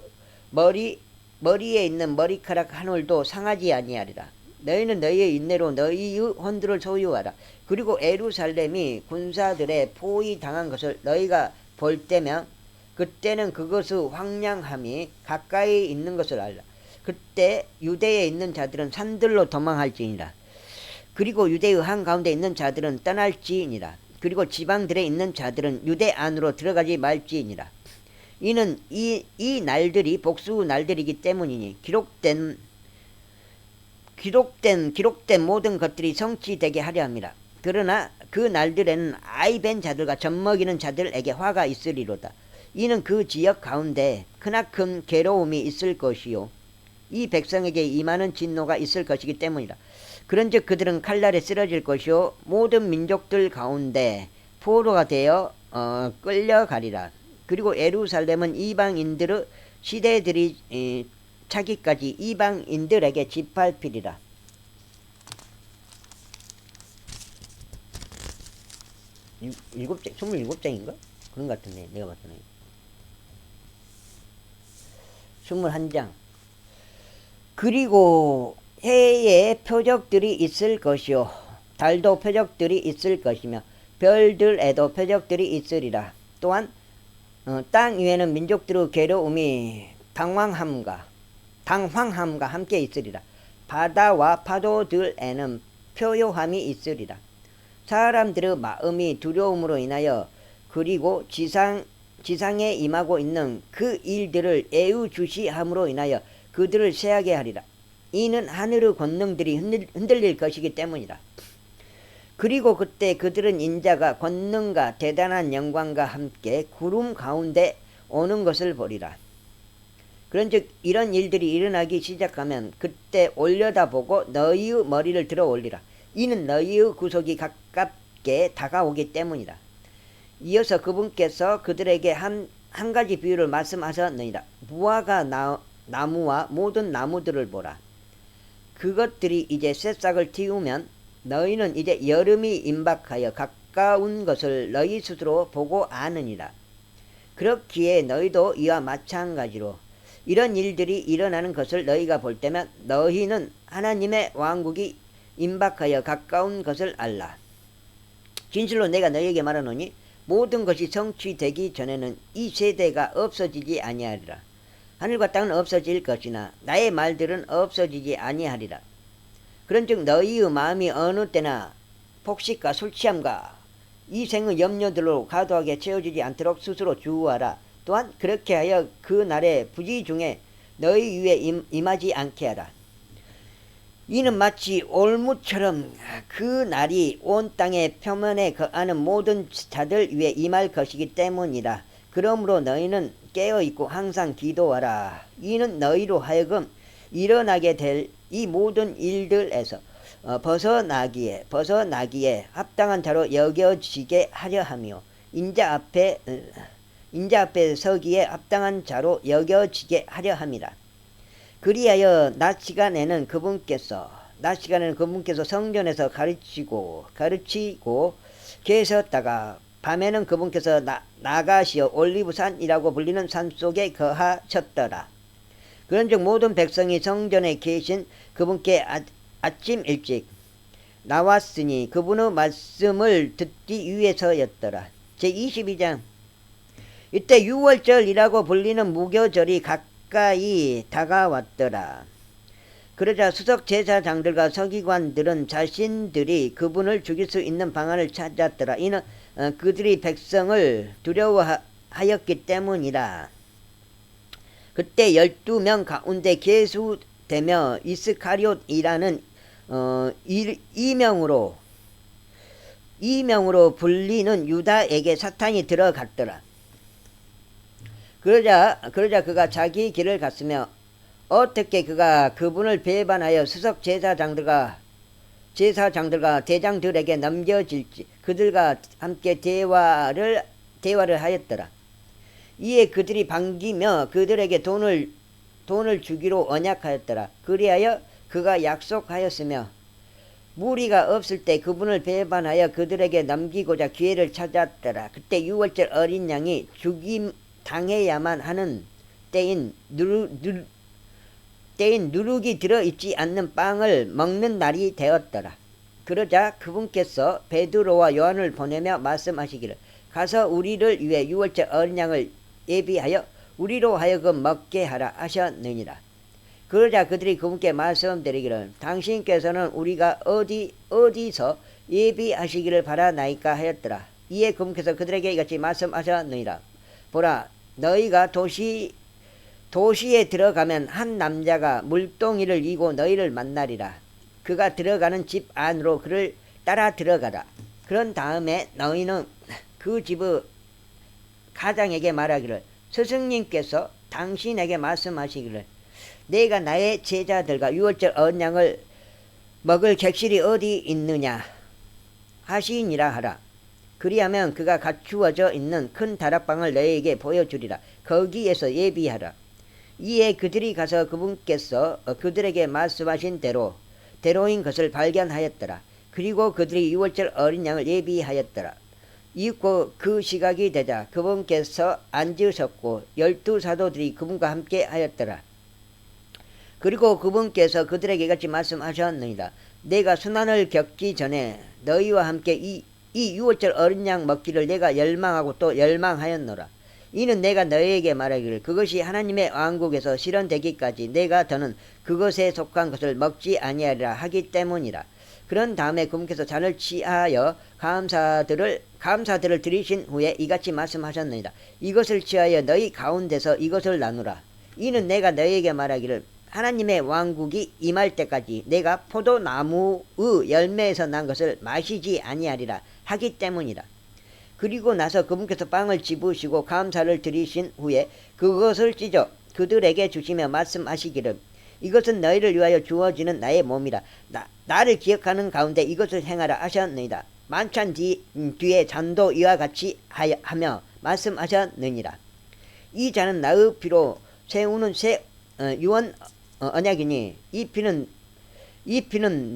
머리에 있는 머리카락 한 올도 상하지 아니하리라. 너희는 너희의 인내로 너희의 혼들을 소유하라. 그리고 예루살렘이 군사들의 포위 당한 것을 너희가 볼 때면 그때는 그것의 황량함이 가까이 있는 것을 알라. 그때 유대에 있는 자들은 산들로 도망할지니라. 그리고 유대의 한가운데 있는 자들은 떠날지니라. 그리고 지방들에 있는 자들은 유대 안으로 들어가지 말지니라. 이는 이 날들이 복수 날들이기 때문이니 기록된 모든 것들이 성취되게 하려 합니다. 그러나 그 날들에는 아이벤 자들과 젖먹이는 자들에게 화가 있으리로다. 이는 그 지역 가운데 크나큰 괴로움이 있을 것이요 이 백성에게 임하는 진노가 있을 것이기 때문이라. 그런즉 그들은 칼날에 쓰러질 것이요 모든 민족들 가운데 포로가 되어 끌려가리라. 그리고 예루살렘은 이방인들의 시대들이 차기까지 이방인들에게 짓밟히리라. 27장인가? 그런 것 같은데 내가 봤더니 21장. 그리고 해에 표적들이 있을 것이요 달도 표적들이 있을 것이며 별들에도 표적들이 있으리라. 또한 땅 위에는 민족들의 괴로움이 당황함과 함께 있으리라. 바다와 파도들에는 표요함이 있으리라. 사람들의 마음이 두려움으로 인하여 그리고 지상에 임하고 있는 그 일들을 애우주시함으로 인하여 그들을 쇠하게 하리라. 이는 하늘의 권능들이 흔들릴 것이기 때문이라. 그리고 그때 그들은 인자가 권능과 대단한 영광과 함께 구름 가운데 오는 것을 보리라. 그런즉 이런 일들이 일어나기 시작하면 그때 올려다보고 너희의 머리를 들어 올리라. 이는 너희의 구속이 가깝게 다가오기 때문이다. 이어서 그분께서 그들에게 한 가지 비유를 말씀하셨느니라. 무화과 나무와 모든 나무들을 보라. 그것들이 이제 새싹을 틔우면 너희는 이제 여름이 임박하여 가까운 것을 너희 스스로 보고 아느니라. 그렇기에 너희도 이와 마찬가지로 이런 일들이 일어나는 것을 너희가 볼 때면 너희는 하나님의 왕국이 임박하여 가까운 것을 알라. 진실로 내가 너희에게 말하노니 모든 것이 성취되기 전에는 이 세대가 없어지지 아니하리라. 하늘과 땅은 없어질 것이나 나의 말들은 없어지지 아니하리라. 그런즉 너희의 마음이 어느 때나 폭식과 술 취함과 이 생의 염려들로 과도하게 채워지지 않도록 스스로 주의하라. 또한 그렇게 하여 그 날에 부지 중에 너희 위에 임하지 않게 하라. 이는 마치 올무처럼 그 날이 온 땅의 표면에 거하는 모든 자들 위에 임할 것이기 때문이라. 그러므로 너희는 깨어있고 항상 기도하라. 이는 너희로 하여금 일어나게 될 이 모든 일들에서 벗어나기에 합당한 자로 여겨지게 하려 하며 인자 앞에 서기에 합당한 자로 여겨지게 하려 함이라. 그리하여 낮 시간에는 그분께서 성전에서 가르치고 계셨다가 밤에는 그분께서 나가시어 올리브산이라고 불리는 산 속에 거하셨더라. 그런즉 모든 백성이 성전에 계신 그분께 아침 일찍 나왔으니 그분의 말씀을 듣기 위해서였더라. 제22장. 이때 6월절이라고 불리는 무교절이 가까이 다가왔더라. 그러자 수석 제사장들과 서기관들은 자신들이 그분을 죽일 수 있는 방안을 찾았더라. 이는 그들이 백성을 두려워하였기 때문이라. 그때 12명 가운데 계수되며 이스카리옷이라는 이명으로 불리는 유다에게 사탄이 들어갔더라. 그러자 그가 자기 길을 갔으며 어떻게 그가 그분을 배반하여 수석 제사장들과 대장들에게 넘겨질지 그들과 함께 대화를 하였더라. 이에 그들이 반기며 그들에게 돈을 주기로 언약하였더라. 그리하여 그가 약속하였으며 무리가 없을 때 그분을 배반하여 그들에게 넘기고자 기회를 찾았더라. 그때 6월절 어린 양이 죽임 당해야만 하는 때인 누룩이 들어있지 않는 빵을 먹는 날이 되었더라. 그러자 그분께서 베드로와 요한을 보내며 말씀하시기를 가서 우리를 위해 6월절 어린 양을 예비하여 우리로 하여금 먹게 하라 하셨느니라. 그러자 그들이 그분께 말씀드리기를 당신께서는 우리가 어디서 예비하시기를 바라나이까 하였더라. 이에 그분께서 그들에게 이같이 말씀하셨느니라. 보라, 너희가 도시에 들어가면 한 남자가 물동이를 이고 너희를 만나리라. 그가 들어가는 집 안으로 그를 따라 들어가라. 그런 다음에 너희는 그 집의 가장에게 말하기를 스승님께서 당신에게 말씀하시기를 내가 나의 제자들과 유월절 어린 양을 먹을 객실이 어디 있느냐 하시니라 하라. 그리하면 그가 갖추어져 있는 큰 다락방을 너희에게 보여주리라. 거기에서 예비하라. 이에 그들이 가서 그분께서 그들에게 말씀하신 대로인 것을 발견하였더라. 그리고 그들이 유월절 어린 양을 예비하였더라. 이윽고 그 시각이 되자 그분께서 앉으셨고 12 사도들이 그분과 함께 하였더라. 그리고 그분께서 그들에게 이같이 말씀하셨느니라. 내가 순환을 겪기 전에 너희와 함께 이 유월절 어린 양 먹기를 내가 열망하고 또 열망하였노라. 이는 내가 너희에게 말하기를 그것이 하나님의 왕국에서 실현되기까지 내가 더는 그것에 속한 것을 먹지 아니하리라 하기 때문이라. 그런 다음에 그분께서 잔을 취하여 감사들을 드리신 후에 이같이 말씀하셨느니라. 이것을 취하여 너희 가운데서 이것을 나누라. 이는 내가 너희에게 말하기를 하나님의 왕국이 임할 때까지 내가 포도나무의 열매에서 난 것을 마시지 아니하리라 하기 때문이라. 그리고 나서 그분께서 빵을 집으시고 감사를 드리신 후에 그것을 찢어 그들에게 주시며 말씀하시기를 이것은 너희를 위하여 주어지는 나의 몸이라. 나를 기억하는 가운데 이것을 행하라 하셨느니라. 만찬 뒤에 잔도 이와 같이 하며 말씀하셨느니라. 이 잔은 나의 피로 세우는 새 유언 언약이니 이 피는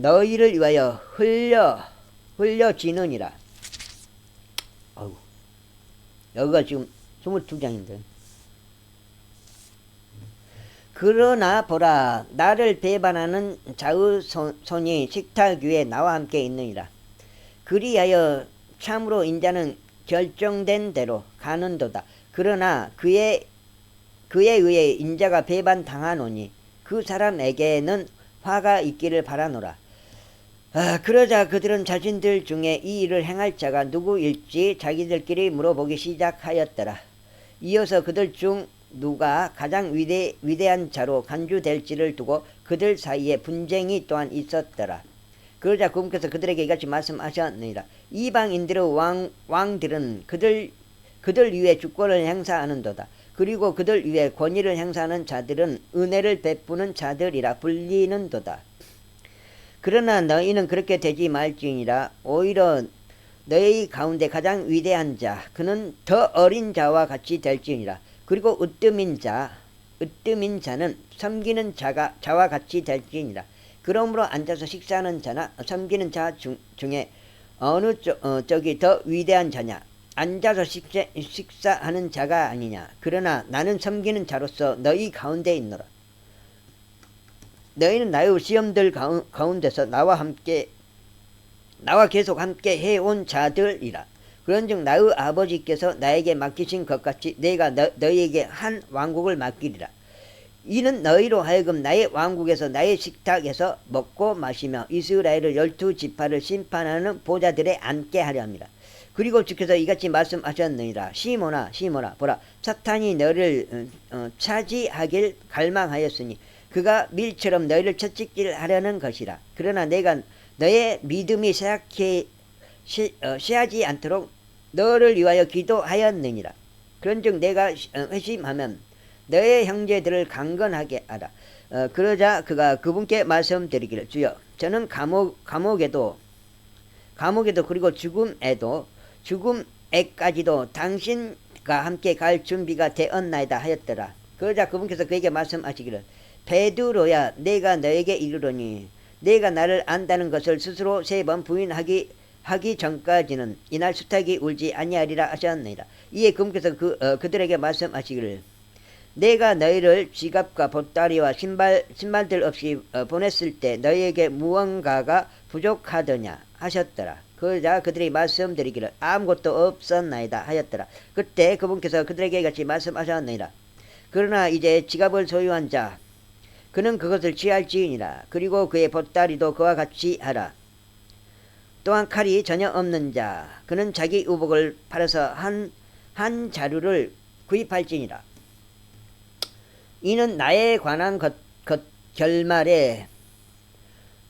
너희를 위하여 흘려지느니라. 여기가 지금 22장인데. 그러나 보라, 나를 배반하는 자의 손이 식탁 위에 나와 함께 있느니라. 그리하여 참으로 인자는 결정된 대로 가는도다. 그러나 그에 의해 인자가 배반당하노니 그 사람에게는 화가 있기를 바라노라. 그러자 그들은 자신들 중에 이 일을 행할 자가 누구일지 자기들끼리 물어보기 시작하였더라. 이어서 그들 중 누가 가장 위대한 자로 간주될지를 두고 그들 사이에 분쟁이 또한 있었더라. 그러자 그분께서 그들에게 이같이 말씀하셨느니라. 이방인들의 왕들은 그들 위에 주권을 행사하는도다. 그리고 그들 위에 권위를 행사하는 자들은 은혜를 베푸는 자들이라 불리는도다. 그러나 너희는 그렇게 되지 말지니라. 오히려 너희 가운데 가장 위대한 자 그는 더 어린 자와 같이 될지니라. 그리고 으뜸인 자는 섬기는 자와 같이 될지니라. 그러므로 앉아서 식사하는 자나 섬기는 자 중에 어느 쪽이 더 위대한 자냐? 앉아서 식사하는 자가 아니냐? 그러나 나는 섬기는 자로서 너희 가운데 있노라. 너희는 나의 시험들 가운데서 나와 계속 함께 해온 자들이라. 그런즉 나의 아버지께서 나에게 맡기신 것 같이 내가 너희에게 한 왕국을 맡기리라. 이는 너희로 하여금 나의 왕국에서 나의 식탁에서 먹고 마시며 이스라엘을 12지파를 심판하는 보좌들에 앉게 하려 합니다. 그리고 주께서 이같이 말씀하셨느니라. 시몬아 보라, 사탄이 너를 차지하길 갈망하였으니 그가 밀처럼 너희를 채찍질하려는 것이라. 그러나 내가 너의 믿음이 쇠하지 않도록 너를 위하여 기도하였느니라. 그런즉 내가 회심하면 너의 형제들을 강건하게 하라. 그러자 그가 그분께 말씀드리기를 주여 저는 감옥에도 그리고 죽음에까지도 당신과 함께 갈 준비가 되었나이다 하였더라. 그러자 그분께서 그에게 말씀하시기를 베드로야 내가 너에게 이르노니 내가 나를 안다는 것을 스스로 3번 부인하기 전까지는 이날 수탉이 울지 아니하리라 하셨느니라. 이에 그분께서 그들에게 말씀하시기를 내가 너희를 지갑과 보따리와 신발들 없이 보냈을 때 너희에게 무언가가 부족하더냐 하셨더라. 그러자 그들이 말씀드리기를 아무것도 없었나이다 하였더라. 그때 그분께서 그들에게 같이 말씀하셨느니라. 그러나 이제 지갑을 소유한 자 그는 그것을 취할지니라. 그리고 그의 보따리도 그와 같이 하라. 또한 칼이 전혀 없는 자 그는 자기 의복을 팔아서 한 자루를 구입할지니라. 이는 나에 관한 결말에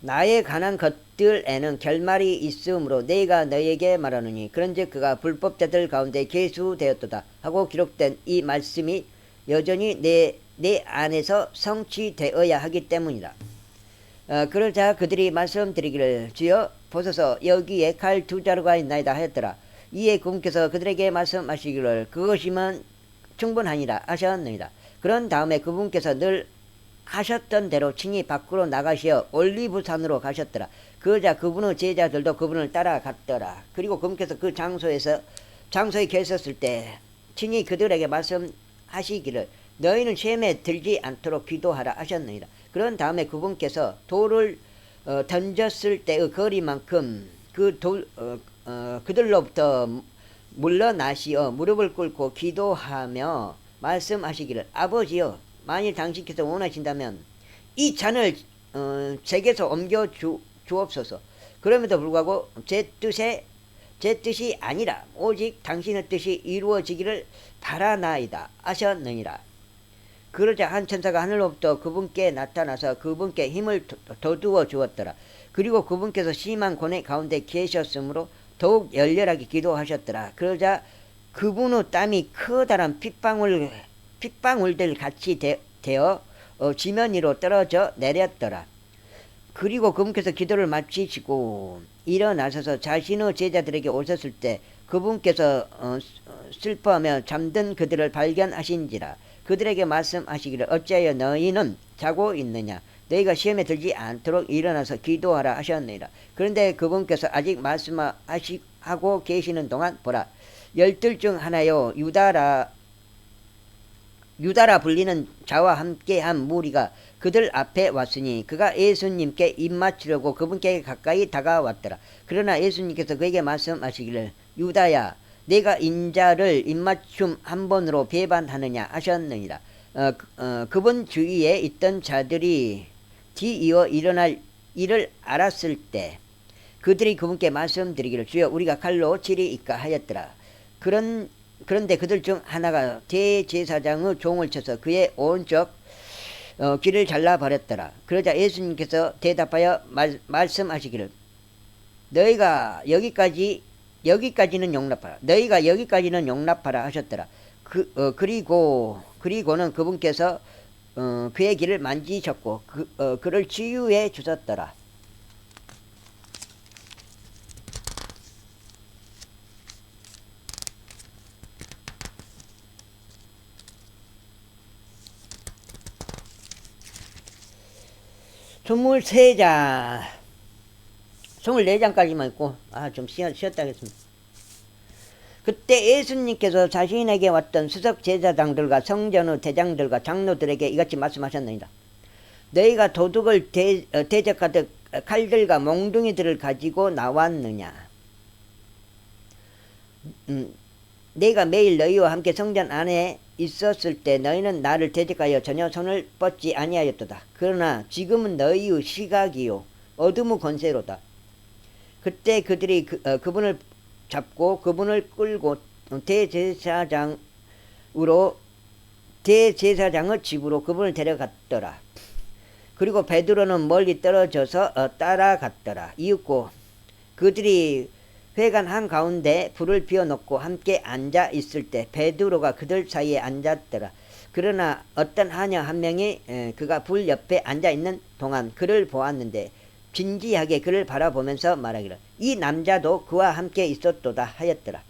나에 관한 것들에는 결말이 있으므로 내가 너에게 말하노니 그런즉 그가 불법자들 가운데 계수되었도다 하고 기록된 이 말씀이 여전히 내 안에서 성취되어야 하기 때문이다. 그러자 그들이 말씀드리기를 주여 보소서 여기에 칼 2자루가 있나이다 하였더라. 이에 그분께서 그들에게 말씀하시기를 그것이면 충분하니라 하셨느니라. 그런 다음에 그분께서 늘 하셨던 대로 친히 밖으로 나가시어 올리브산으로 가셨더라. 그러자 그분의 제자들도 그분을 따라갔더라. 그리고 그분께서 그 장소에 계셨을 때 친히 그들에게 말씀하시기를 너희는 시험에 들지 않도록 기도하라 하셨느니라. 그런 다음에 그분께서 돌을 던졌을 때의 거리만큼 그들로부터 물러나시어 무릎을 꿇고 기도하며 말씀하시기를 아버지여 만일 당신께서 원하신다면 이 잔을 제게서 옮겨 주옵소서. 그럼에도 불구하고 제 뜻이 아니라 오직 당신의 뜻이 이루어지기를 바라나이다 하셨느니라. 그러자 한 천사가 하늘로부터 그분께 나타나서 그분께 힘을 돋우어 주었더라. 그리고 그분께서 심한 고뇌 가운데 계셨으므로 더욱 열렬하게 기도하셨더라. 그러자 그분의 땀이 커다란 핏방울들 같이 되어 지면 위로 떨어져 내렸더라. 그리고 그분께서 기도를 마치시고 일어나셔서 자신의 제자들에게 오셨을 때 그분께서 슬퍼하며 잠든 그들을 발견하신지라. 그들에게 말씀하시기를 어찌하여 너희는 자고 있느냐. 너희가 시험에 들지 않도록 일어나서 기도하라 하셨느니라. 그런데 그분께서 아직 말씀하고 계시는 동안 보라 12 중 하나요 유다라 불리는 자와 함께한 무리가 그들 앞에 왔으니 그가 예수님께 입맞추려고 그분께 가까이 다가왔더라. 그러나 예수님께서 그에게 말씀하시기를 유다야 내가 인자를 입맞춤 한 번으로 배반하느냐 하셨느니라. 그분 주위에 있던 자들이 뒤이어 일어날 일을 알았을 때 그들이 그분께 말씀드리기를 주여 우리가 칼로 치리이까 하였더라. 그런데 그들 중 하나가 대제사장의 종을 쳐서 그의 오른쪽 귀를 잘라버렸더라. 그러자 예수님께서 대답하여 말씀하시기를 너희가 여기까지는 용납하라 하셨더라. 그리고는 그분께서 그의 귀를 만지셨고 그를 치유해 주셨더라. 스물세 장 24장까지만 읽고 좀 쉬었다 하겠습니다. 그때 예수님께서 자신에게 왔던 수석 제사장들과 성전의 대장들과 장로들에게 이같이 말씀하셨느니라. 너희가 도둑을 대적하듯 칼들과 몽둥이들을 가지고 나왔느냐. 내가 매일 너희와 함께 성전 안에 있었을 때 너희는 나를 대적하여 전혀 손을 뻗지 아니하였도다. 그러나 지금은 너희의 시각이요 어둠의 권세로다. 그때 그들이 그분을 잡고 그분을 끌고 대제사장의 집으로 그분을 데려갔더라. 그리고 베드로는 멀리 떨어져서 따라갔더라. 이윽고 그들이 회관 한가운데 불을 피워놓고 함께 앉아 있을 때 베드로가 그들 사이에 앉았더라. 그러나 어떤 하녀 한 명이 그가 불 옆에 앉아 있는 동안 그를 보았는데 진지하게 그를 바라보면서 말하기를 이 남자도 그와 함께 있었도다 하였더라.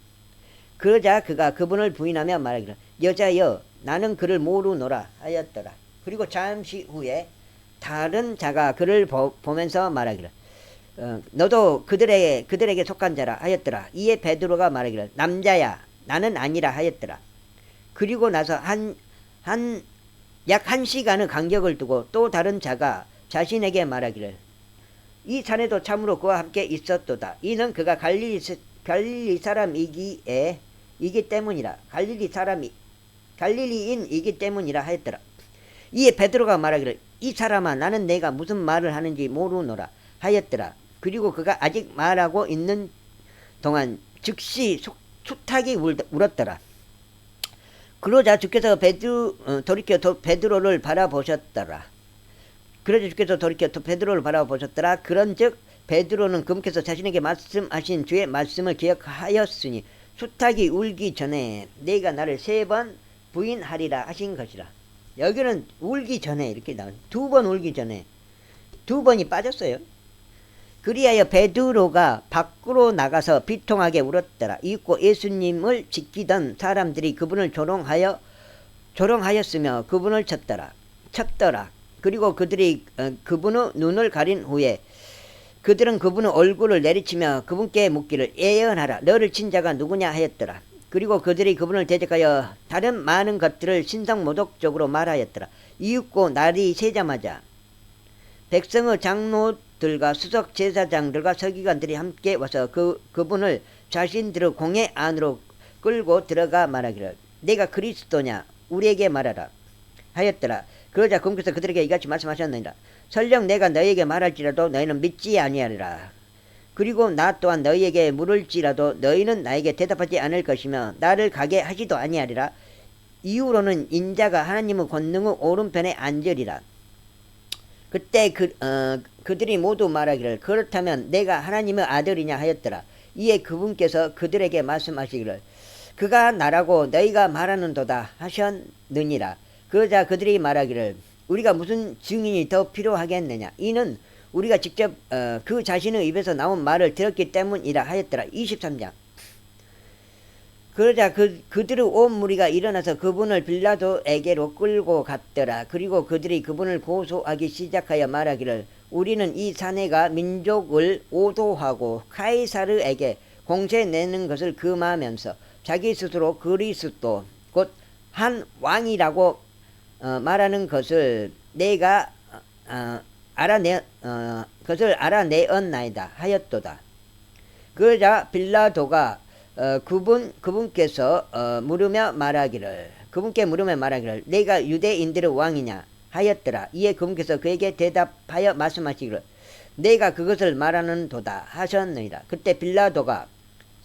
그러자 그가 그분을 부인하며 말하기를 여자여 나는 그를 모르노라 하였더라. 그리고 잠시 후에 다른 자가 그를 보면서 말하기를 너도 그들에게 속한 자라 하였더라. 이에 베드로가 말하기를 남자야 나는 아니라 하였더라. 그리고 나서 약 1시간의 간격을 두고 또 다른 자가 자신에게 말하기를 이 자네도 참으로 그와 함께 있었도다. 이는 그가 갈릴리 사람이기 때문이라. 갈릴리인이기 때문이라 하였더라. 이에 베드로가 말하기를 이 사람아 나는 내가 무슨 말을 하는지 모르노라 하였더라. 그리고 그가 아직 말하고 있는 동안 즉시 수탉이 울었더라. 그러자 주께서 돌이켜 베드로를 바라보셨더라. 그러자 주께서 돌이켜 또 베드로를 바라보셨더라. 그런즉 베드로는 그분께서 자신에게 말씀하신 주의 말씀을 기억하였으니 수탉이 울기 전에 네가 나를 3번 부인하리라 하신 것이라. 여기는 울기 전에 이렇게 나온 2번 울기 전에 2번이 빠졌어요. 그리하여 베드로가 밖으로 나가서 비통하게 울었더라. 이윽고 예수님을 지키던 사람들이 그분을 조롱하였으며 그분을 쳤더라. 그리고 그들이 그분의 눈을 가린 후에 그들은 그분의 얼굴을 내리치며 그분께 묻기를 예언하라. 너를 친 자가 누구냐 하였더라. 그리고 그들이 그분을 대적하여 다른 많은 것들을 신성모독적으로 말하였더라. 이윽고 날이 새자마자 백성의 장로들과 수석 제사장들과 서기관들이 함께 와서 그분을 자신들의 공회 안으로 끌고 들어가 말하기를 내가 그리스도냐 우리에게 말하라 하였더라. 그러자 그분께서 그들에게 이같이 말씀하셨느니라. 설령 내가 너희에게 말할지라도 너희는 믿지 아니하리라. 그리고 나 또한 너희에게 물을지라도 너희는 나에게 대답하지 않을 것이며 나를 가게 하지도 아니하리라. 이후로는 인자가 하나님의 권능의 오른편에 앉으리라. 그때 그들이 모두 말하기를 그렇다면 내가 하나님의 아들이냐 하였더라. 이에 그분께서 그들에게 말씀하시기를 그가 나라고 너희가 말하는도다 하셨느니라. 그러자 그들이 말하기를 우리가 무슨 증인이 더 필요하겠느냐. 이는 우리가 직접 그 자신의 입에서 나온 말을 들었기 때문이라 하였더라. 23장. 그러자 그들의 온 무리가 일어나서 그분을 빌라도에게로 끌고 갔더라. 그리고 그들이 그분을 고소하기 시작하여 말하기를 우리는 이 사내가 민족을 오도하고 카이사르에게 공세 내는 것을 금하면서 자기 스스로 그리스도 곧 한 왕이라고 말하는 것을 내가 알아내었나이다 하였도다. 그러자 빌라도가 그분께 물으며 말하기를 내가 유대인들의 왕이냐 하였더라. 이에 그분께서 그에게 대답하여 말씀하시기를 내가 그것을 말하는도다 하셨느니라. 그때 빌라도가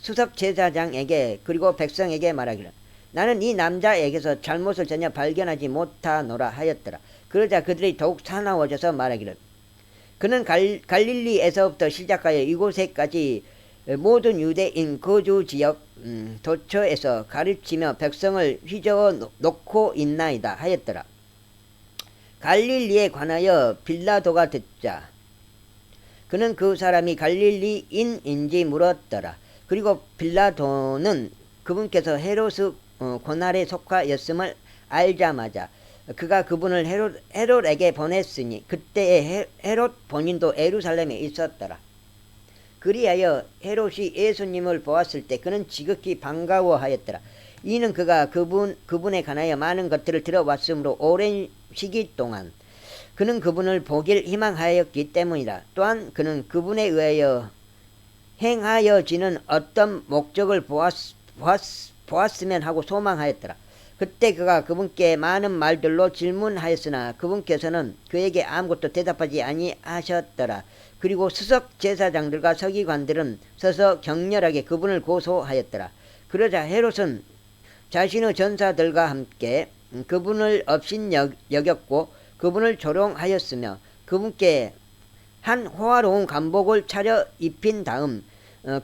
수석 제사장에게 그리고 백성에게 말하기를 나는 이 남자에게서 잘못을 전혀 발견하지 못하노라 하였더라. 그러자 그들이 더욱 사나워져서 말하기를 그는 갈릴리에서부터 시작하여 이곳에까지 모든 유대인 거주 지역 도처에서 가르치며 백성을 휘저어 놓고 있나이다 하였더라. 갈릴리에 관하여 빌라도가 듣자 그는 그 사람이 갈릴리인인지 물었더라. 그리고 빌라도는 그분께서 헤롯의 권할에 속하였음을 알자마자 그가 그분을 헤롯에게 보냈으니 그때에 헤롯 본인도 예루살렘에 있었더라. 그리하여 헤롯이 예수님을 보았을 때 그는 지극히 반가워하였더라. 이는 그가 그분에 관하여 많은 것들을 들어왔으므로 오랜 시기 동안 그는 그분을 보길 희망하였기 때문이라. 또한 그는 그분에 의하여 행하여지는 어떤 목적을 보았으면 하고 소망하였더라. 그때 그가 그분께 많은 말들로 질문하였으나 그분께서는 그에게 아무것도 대답하지 아니하셨더라. 그리고 수석 제사장들과 서기관들은 서서 격렬하게 그분을 고소하였더라. 그러자 헤롯은 자신의 전사들과 함께 그분을 업신여겼고 그분을 조롱하였으며 그분께 한 호화로운 간복을 차려 입힌 다음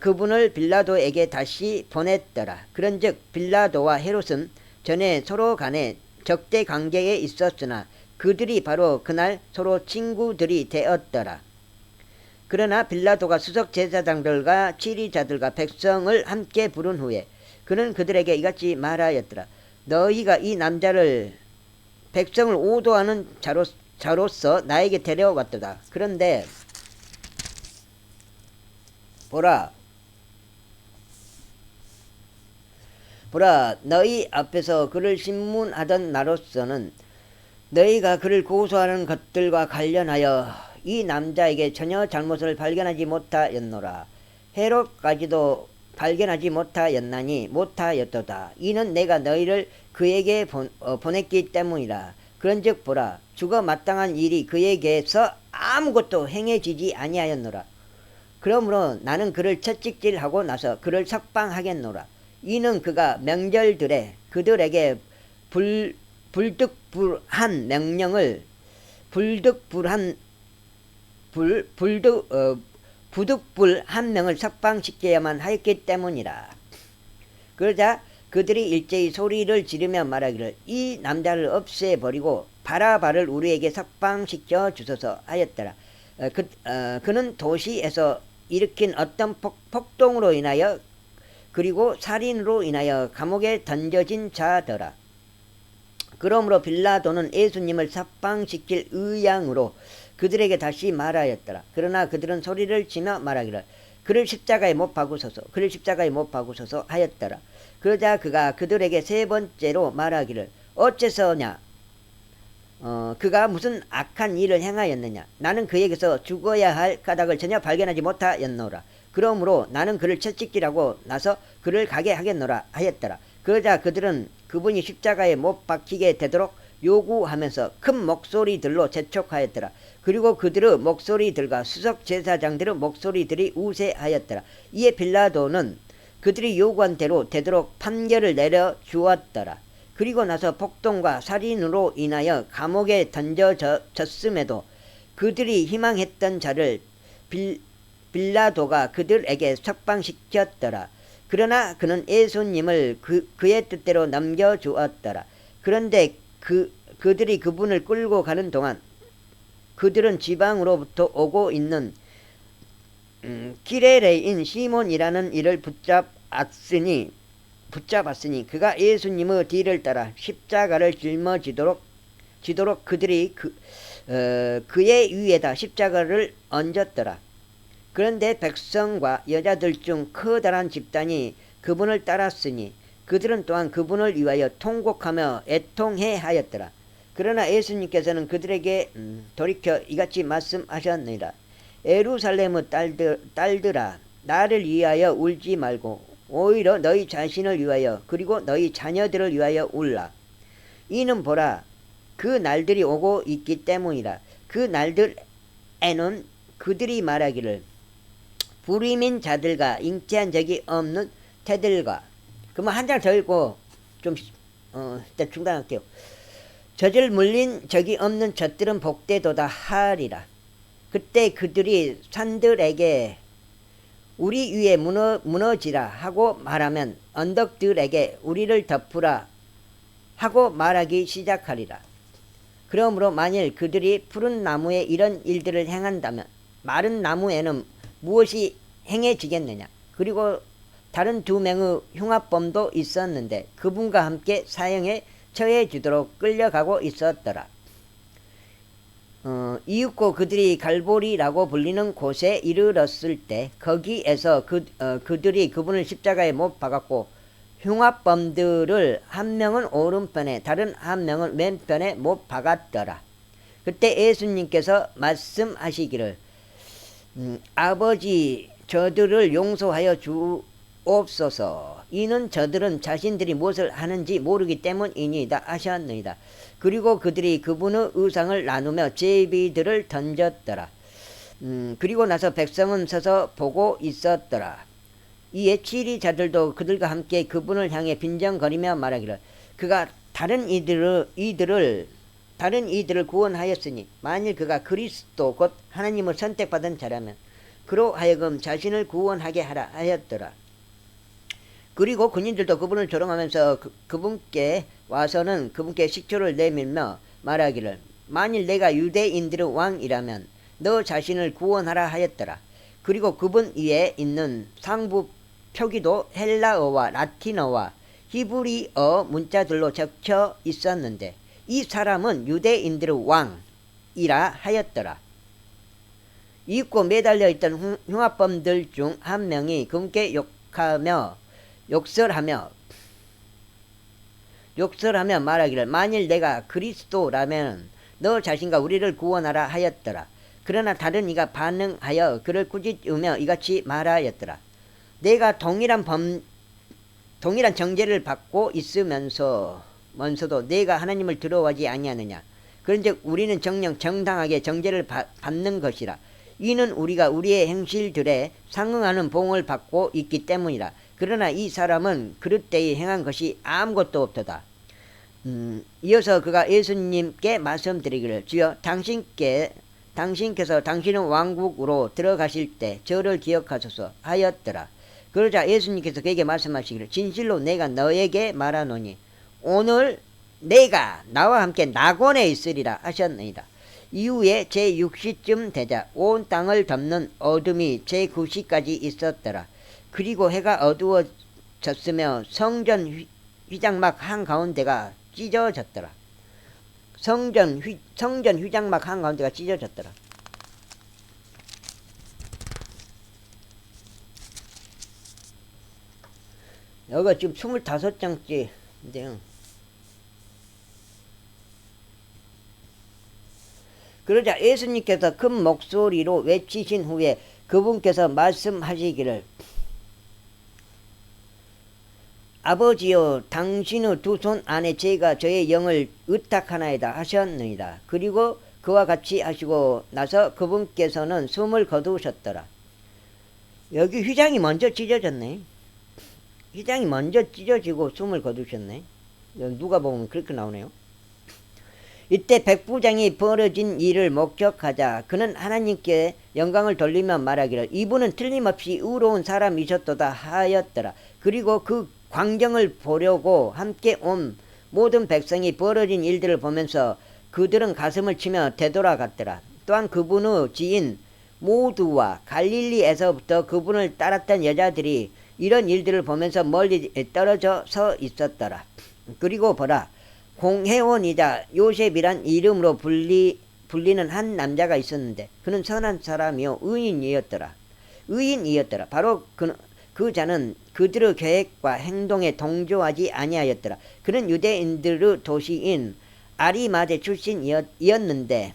그분을 빌라도에게 다시 보냈더라. 그런즉 빌라도와 헤롯은 전에 서로 간에 적대 관계에 있었으나 그들이 바로 그날 서로 친구들이 되었더라. 그러나 빌라도가 수석 제사장들과 치리자들과 백성을 함께 부른 후에 그는 그들에게 이같이 말하였더라. 너희가 이 남자를 백성을 오도하는 자로서 나에게 데려왔도다. 그런데 보라 너희 앞에서 그를 신문하던 나로서는 너희가 그를 고소하는 것들과 관련하여 이 남자에게 전혀 잘못을 발견하지 못하였노라. 헤롯까지도 발견하지 못하였도다. 이는 내가 너희를 그에게 보냈기 때문이라. 그런즉 보라 죽어 마땅한 일이 그에게서 아무것도 행해지지 아니하였노라. 그러므로 나는 그를 채찍질하고 나서 그를 석방하겠노라. 이는 그가 명절들에 그들에게 불득불한 명령을 불득불한 부득불 한 명을 석방시켜야만 하였기 때문이라. 그러자 그들이 일제히 소리를 지르며 말하기를 이 남자를 없애버리고 바라바를 우리에게 석방시켜 주소서 하였더라. 그는 도시에서 일으킨 어떤 폭동으로 인하여 그리고 살인으로 인하여 감옥에 던져진 자더라. 그러므로 빌라도는 예수님을 석방시킬 의향으로 그들에게 다시 말하였더라. 그러나 그들은 소리를 치며 말하기를 그를 십자가에 못 박으소서, 그를 십자가에 못 박으소서 하였더라. 그러자 그가 그들에게 세 번째로 말하기를 어째서냐? 그가 무슨 악한 일을 행하였느냐? 나는 그에게서 죽어야 할 까닭을 전혀 발견하지 못하였노라. 그러므로 나는 그를 채찍질하고 나서 그를 가게 하겠노라 하였더라. 그러자 그들은 그분이 십자가에 못 박히게 되도록 요구하면서 큰 목소리들로 재촉하였더라. 그리고 그들의 목소리들과 수석 제사장들의 목소리들이 우세하였더라. 이에 빌라도는 그들이 요구한 대로 되도록 판결을 내려 주었더라. 그리고 나서 폭동과 살인으로 인하여 감옥에 던져졌음에도 그들이 희망했던 자를 빌라도가 그들에게 석방시켰더라. 그러나 그는 예수님을 그의 뜻대로 넘겨주었더라. 그런데 그들이 그분을 끌고 가는 동안 그들은 지방으로부터 오고 있는 기레레인 시몬이라는 이를 붙잡았으니 그가 예수님의 뒤를 따라 십자가를 짊어지도록 그들이 그의 위에다 십자가를 얹었더라. 그런데 백성과 여자들 중 커다란 집단이 그분을 따랐으니 그들은 또한 그분을 위하여 통곡하며 애통해 하였더라. 그러나 예수님께서는 그들에게 돌이켜 이같이 말씀하셨느니라. 예루살렘의 딸들아 나를 위하여 울지 말고 오히려 너희 자신을 위하여 그리고 너희 자녀들을 위하여 울라. 이는 보라 그 날들이 오고 있기 때문이라. 그 날들에는 그들이 말하기를 불임인 자들과 잉태한 적이 없는 태들과 그러면 한 장 더 읽고 좀 일단 중단할게요. 젖을 물린 적이 없는 젖들은 복되도다 하리라. 그때 그들이 산들에게 우리 위에 무너지라 하고 말하면 언덕들에게 우리를 덮으라 하고 말하기 시작하리라. 그러므로 만일 그들이 푸른 나무에 이런 일들을 행한다면 마른 나무에는 무엇이 행해지겠느냐. 그리고 다른 두 명의 흉악범도 있었는데 그분과 함께 사형에 처해지도록 끌려가고 있었더라. 이윽고 그들이 갈보리라고 불리는 곳에 이르렀을 때 거기에서 그들이 그분을 십자가에 못 박았고 흉악범들을 한 명은 오른편에 다른 한 명은 왼편에 못 박았더라. 그때 예수님께서 말씀하시기를 아버지 저들을 용서하여 주옵소서. 이는 저들은 자신들이 무엇을 하는지 모르기 때문이니이다 하셨느니라. 그리고 그들이 그분의 의상을 나누며 제비들을 던졌더라. 그리고 나서 백성은 서서 보고 있었더라. 이에 치리자들도 그들과 함께 그분을 향해 빈정거리며 말하기를 그가 다른 이들을 구원하였으니 만일 그가 그리스도 곧 하나님을 선택받은 자라면 그로 하여금 자신을 구원하게 하라 하였더라. 그리고 군인들도 그분을 조롱하면서 그분께 와서는 그분께 식초를 내밀며 말하기를 만일 내가 유대인들의 왕이라면 너 자신을 구원하라 하였더라. 그리고 그분 위에 있는 상부 표기도 헬라어와 라틴어와 히브리어 문자들로 적혀 있었는데 이 사람은 유대인들의 왕이라 하였더라. 이윽고 매달려 있던 흉악범들 중 한 명이 그분께 욕설하며 말하기를 만일 내가 그리스도라면 너 자신과 우리를 구원하라 하였더라. 그러나 다른 이가 반응하여 그를 꾸짖으며 이같이 말하였더라. 내가 동일한 정죄를 받고 있으면서도 내가 하나님을 두려워하지 아니하느냐. 그런즉 우리는 정녕 정당하게 정죄를 받는 것이라. 이는 우리가 우리의 행실들에 상응하는 보응을 받고 있기 때문이라. 그러나 이 사람은 그릇 때에 행한 것이 아무것도 없도다. 이어서 그가 예수님께 말씀드리기를 주여 당신께서 당신의 왕국으로 들어가실 때 저를 기억하소서 하였더라. 그러자 예수님께서 그에게 말씀하시기를 진실로 내가 너에게 말하노니 오늘 내가 나와 함께 낙원에 있으리라 하셨나이다. 이후에 제6시쯤 되자 온 땅을 덮는 어둠이 제9시까지 있었더라. 그리고 해가 어두워졌으며 성전 휘장막 한가운데가 찢어졌더라. 성전 휘장막 한가운데가 찢어졌더라. 여기가 지금 25장째인데요. 그러자 예수님께서 큰 목소리로 외치신 후에 그분께서 말씀하시기를 아버지여 당신의 두 손 안에 제가 저의 영을 의탁하나이다 하셨느니라. 그리고 그와 같이 하시고 나서 그분께서는 숨을 거두셨더라. 여기 휘장이 먼저 찢어졌네. 휘장이 먼저 찢어지고 숨을 거두셨네. 누가 보면 그렇게 나오네요. 이때 백부장이 벌어진 일을 목격하자 그는 하나님께 영광을 돌리며 말하기를 이분은 틀림없이 의로운 사람이셨도다 하였더라. 그리고 그 광경을 보려고 함께 온 모든 백성이 벌어진 일들을 보면서 그들은 가슴을 치며 되돌아갔더라. 또한 그분의 지인 모두와 갈릴리에서부터 그분을 따랐던 여자들이 이런 일들을 보면서 멀리 떨어져 서 있었더라. 그리고 보라 공회원이자 요셉이란 이름으로 불리는 한 남자가 있었는데 그는 선한 사람이요 의인이었더라. 바로 그 자는 그들의 계획과 행동에 동조하지 아니하였더라. 그는 유대인들의 도시인 아리마대 출신이었는데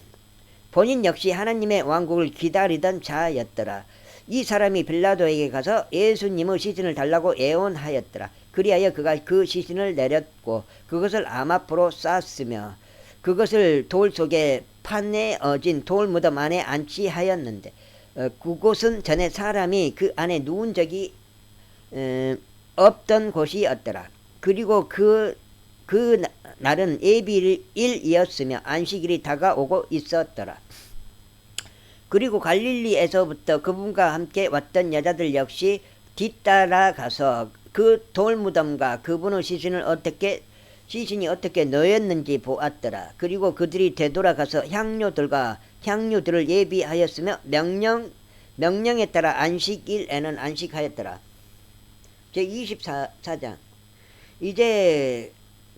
본인 역시 하나님의 왕국을 기다리던 자였더라. 이 사람이 빌라도에게 가서 예수님의 시신을 달라고 애원하였더라. 그리하여 그가 그 시신을 내렸고 그것을 암 앞으로 쌌으며 그것을 돌 속에 파내어진 돌무덤 안에 안치하였는데 그곳은 전에 사람이 그 안에 누운 적이 없던 곳이었더라. 그리고 그 날은 예비일이었으며 안식일이 다가오고 있었더라. 그리고 갈릴리에서부터 그분과 함께 왔던 여자들 역시 뒤따라가서 그 돌무덤과 그분의 시신이 어떻게 놓였는지 보았더라. 그리고 그들이 되돌아가서 향료들을 예비하였으며 명령에 따라 안식일에는 안식하였더라. 제24장 이제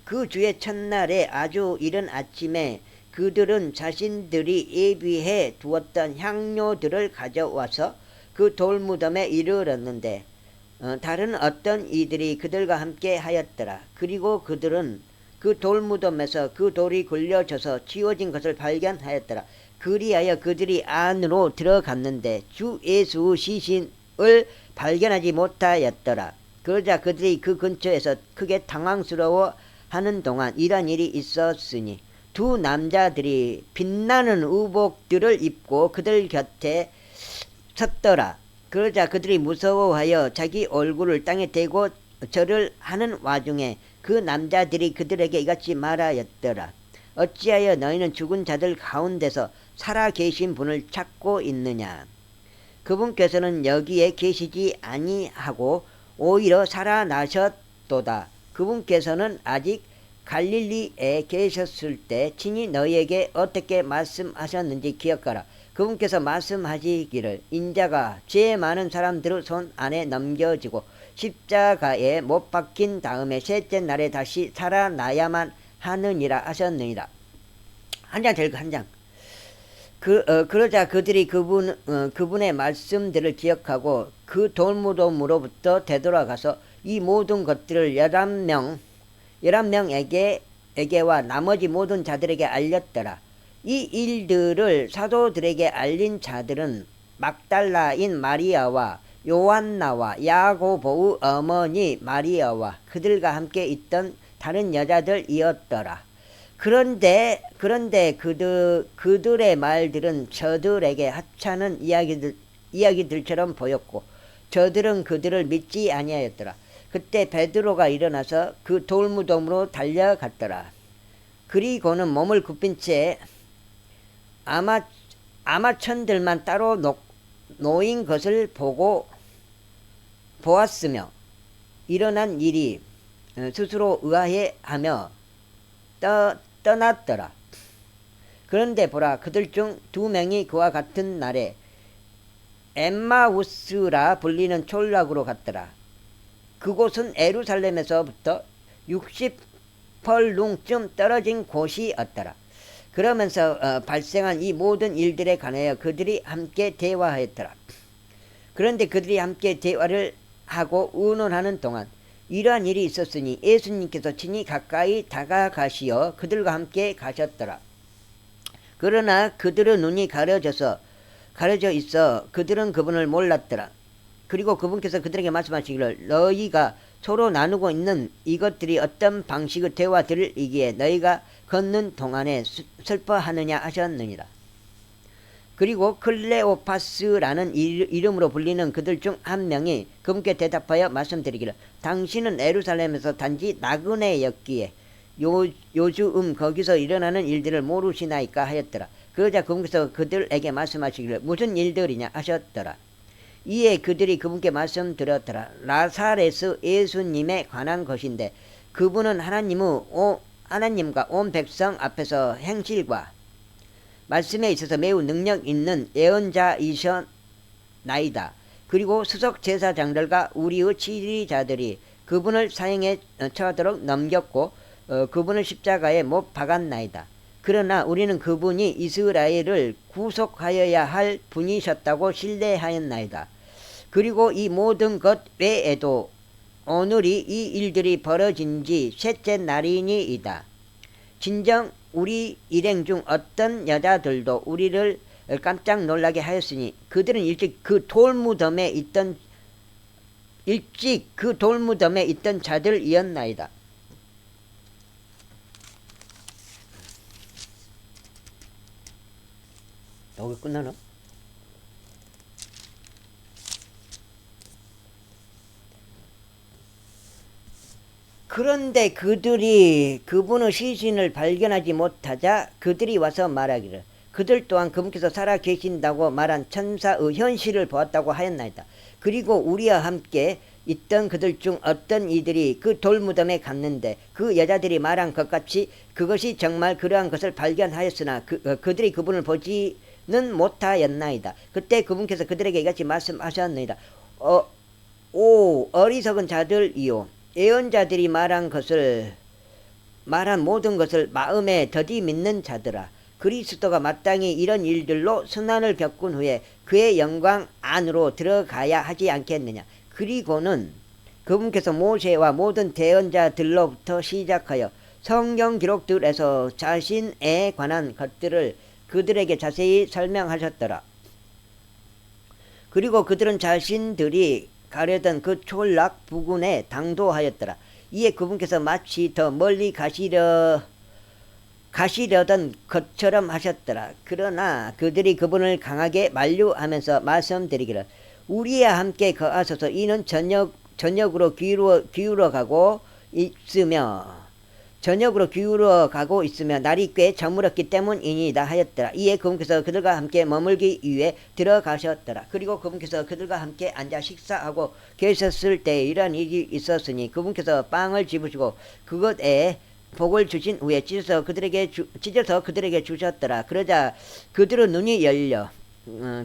그 주의 첫날에 아주 이른 아침에 그들은 자신들이 예비해 두었던 향료들을 가져와서 그 돌무덤에 이르렀는데 다른 어떤 이들이 그들과 함께 하였더라. 그리고 그들은 그 돌무덤에서 그 돌이 굴려져서 치워진 것을 발견하였더라. 그리하여 그들이 안으로 들어갔는데 주 예수의 시신을 발견하지 못하였더라. 그러자 그들이 그 근처에서 크게 당황스러워 하는 동안 이런 일이 있었으니 두 남자들이 빛나는 의복들을 입고 그들 곁에 섰더라. 그러자 그들이 무서워하여 자기 얼굴을 땅에 대고 절을 하는 와중에 그 남자들이 그들에게 이같이 말하였더라. 어찌하여 너희는 죽은 자들 가운데서 살아계신 분을 찾고 있느냐. 그분께서는 여기에 계시지 아니하고 오히려 살아나셨도다. 그분께서는 아직 갈릴리에 계셨을 때 친히 너희에게 어떻게 말씀하셨는지 기억하라. 그분께서 말씀하시기를 인자가 죄 많은 사람들의 손 안에 넘겨지고 십자가에 못 박힌 다음에 셋째 날에 다시 살아나야만 하느니라 하셨느니라. 한 장 들고 한 장. 그러자 그들이 그분의 말씀들을 기억하고 그 돌무덤으로부터 되돌아가서 이 모든 것들을 11명에게와 나머지 모든 자들에게 알렸더라. 이 일들을 사도들에게 알린 자들은 막달라인 마리아와 요한나와 야고보의 어머니 마리아와 그들과 함께 있던 다른 여자들이었더라. 그런데 그들의 말들은 저들에게 하찮은 이야기들처럼 보였고 저들은 그들을 믿지 아니하였더라. 그때 베드로가 일어나서 그 돌무덤으로 달려갔더라. 그리고는 몸을 굽힌 채 아마천들만 따로 놓인 것을 보았으며 일어난 일이 스스로 의아해하며 떠났더라. 그런데 보라, 그들 중 2명이 그와 같은 날에 엠마우스라 불리는 촌락으로 갔더라. 그곳은 예루살렘에서부터 60벌룽쯤 떨어진 곳이었더라. 그러면서 발생한 이 모든 일들에 관하여 그들이 함께 대화하였더라. 그런데 그들이 함께 대화를 하고 의논하는 동안 이러한 일이 있었으니 예수님께서 친히 가까이 다가가시어 그들과 함께 가셨더라. 그러나 그들의 눈이 가려져 있어 그들은 그분을 몰랐더라. 그리고 그분께서 그들에게 말씀하시기를 너희가 서로 나누고 있는 이것들이 어떤 방식의 대화들이기에 너희가 걷는 동안에 슬퍼하느냐 하셨느니라. 그리고 클레오파스라는 이름으로 불리는 그들 중 한 명이 그분께 대답하여 말씀드리기를 당신은 예루살렘에서 단지 나그네였기에 요즘 거기서 일어나는 일들을 모르시나이까 하였더라. 그러자 그분께서 그들에게 말씀하시기를 무슨 일들이냐 하셨더라. 이에 그들이 그분께 말씀드렸더라. 나사렛의 예수님에 관한 것인데 그분은 하나님과 온 백성 앞에서 행실과 말씀에 있어서 매우 능력 있는 예언자이셨나이다. 그리고 수석 제사장들과 우리의 지리자들이 그분을 사형에 처하도록 넘겼고 그분을 십자가에 못 박았나이다. 그러나 우리는 그분이 이스라엘을 구속하여야 할 분이셨다고 신뢰하였나이다. 그리고 이 모든 것 외에도 오늘이 이 일들이 벌어진 지 셋째 날이니이다. 진정 우리 일행 중 어떤 여자들도 우리를 깜짝 놀라게 하였으니 그들은 일찍 그 돌무덤에 있던 자들이었나이다. 여기 끝나나? 그런데 그들이 그분의 시신을 발견하지 못하자 그들이 와서 말하기를 그들 또한 그분께서 살아 계신다고 말한 천사의 현실을 보았다고 하였나이다. 그리고 우리와 함께 있던 그들 중 어떤 이들이 그 돌무덤에 갔는데 그 여자들이 말한 것 같이 그것이 정말 그러한 것을 발견하였으나 그들이 그분을 보지는 못하였나이다. 그때 그분께서 그들에게 이같이 말씀하셨나이다. 어리석은 자들이요, 예언자들이 말한 모든 것을 마음에 더디 믿는 자들아, 그리스도가 마땅히 이런 일들로 순환을 겪은 후에 그의 영광 안으로 들어가야 하지 않겠느냐. 그리고는 그분께서 모세와 모든 대언자들로부터 시작하여 성경 기록들에서 자신에 관한 것들을 그들에게 자세히 설명하셨더라. 그리고 그들은 자신들이 가려던 그 촌락 부근에 당도하였더라. 이에 그분께서 마치 더 멀리 가시려던 것처럼 하셨더라. 그러나 그들이 그분을 강하게 만류하면서 말씀드리기를 우리와 함께 거하소서. 이는 저녁으로 기울어 가고 있으며 날이 꽤 저물었기 때문이니이다 하였더라. 이에 그분께서 그들과 함께 머물기 위해 들어가셨더라. 그리고 그분께서 그들과 함께 앉아 식사하고 계셨을 때 이러한 일이 있었으니 그분께서 빵을 집으시고 그것에 복을 주신 후에 찢어서 그들에게 주셨더라. 그러자 그들의 눈이 열려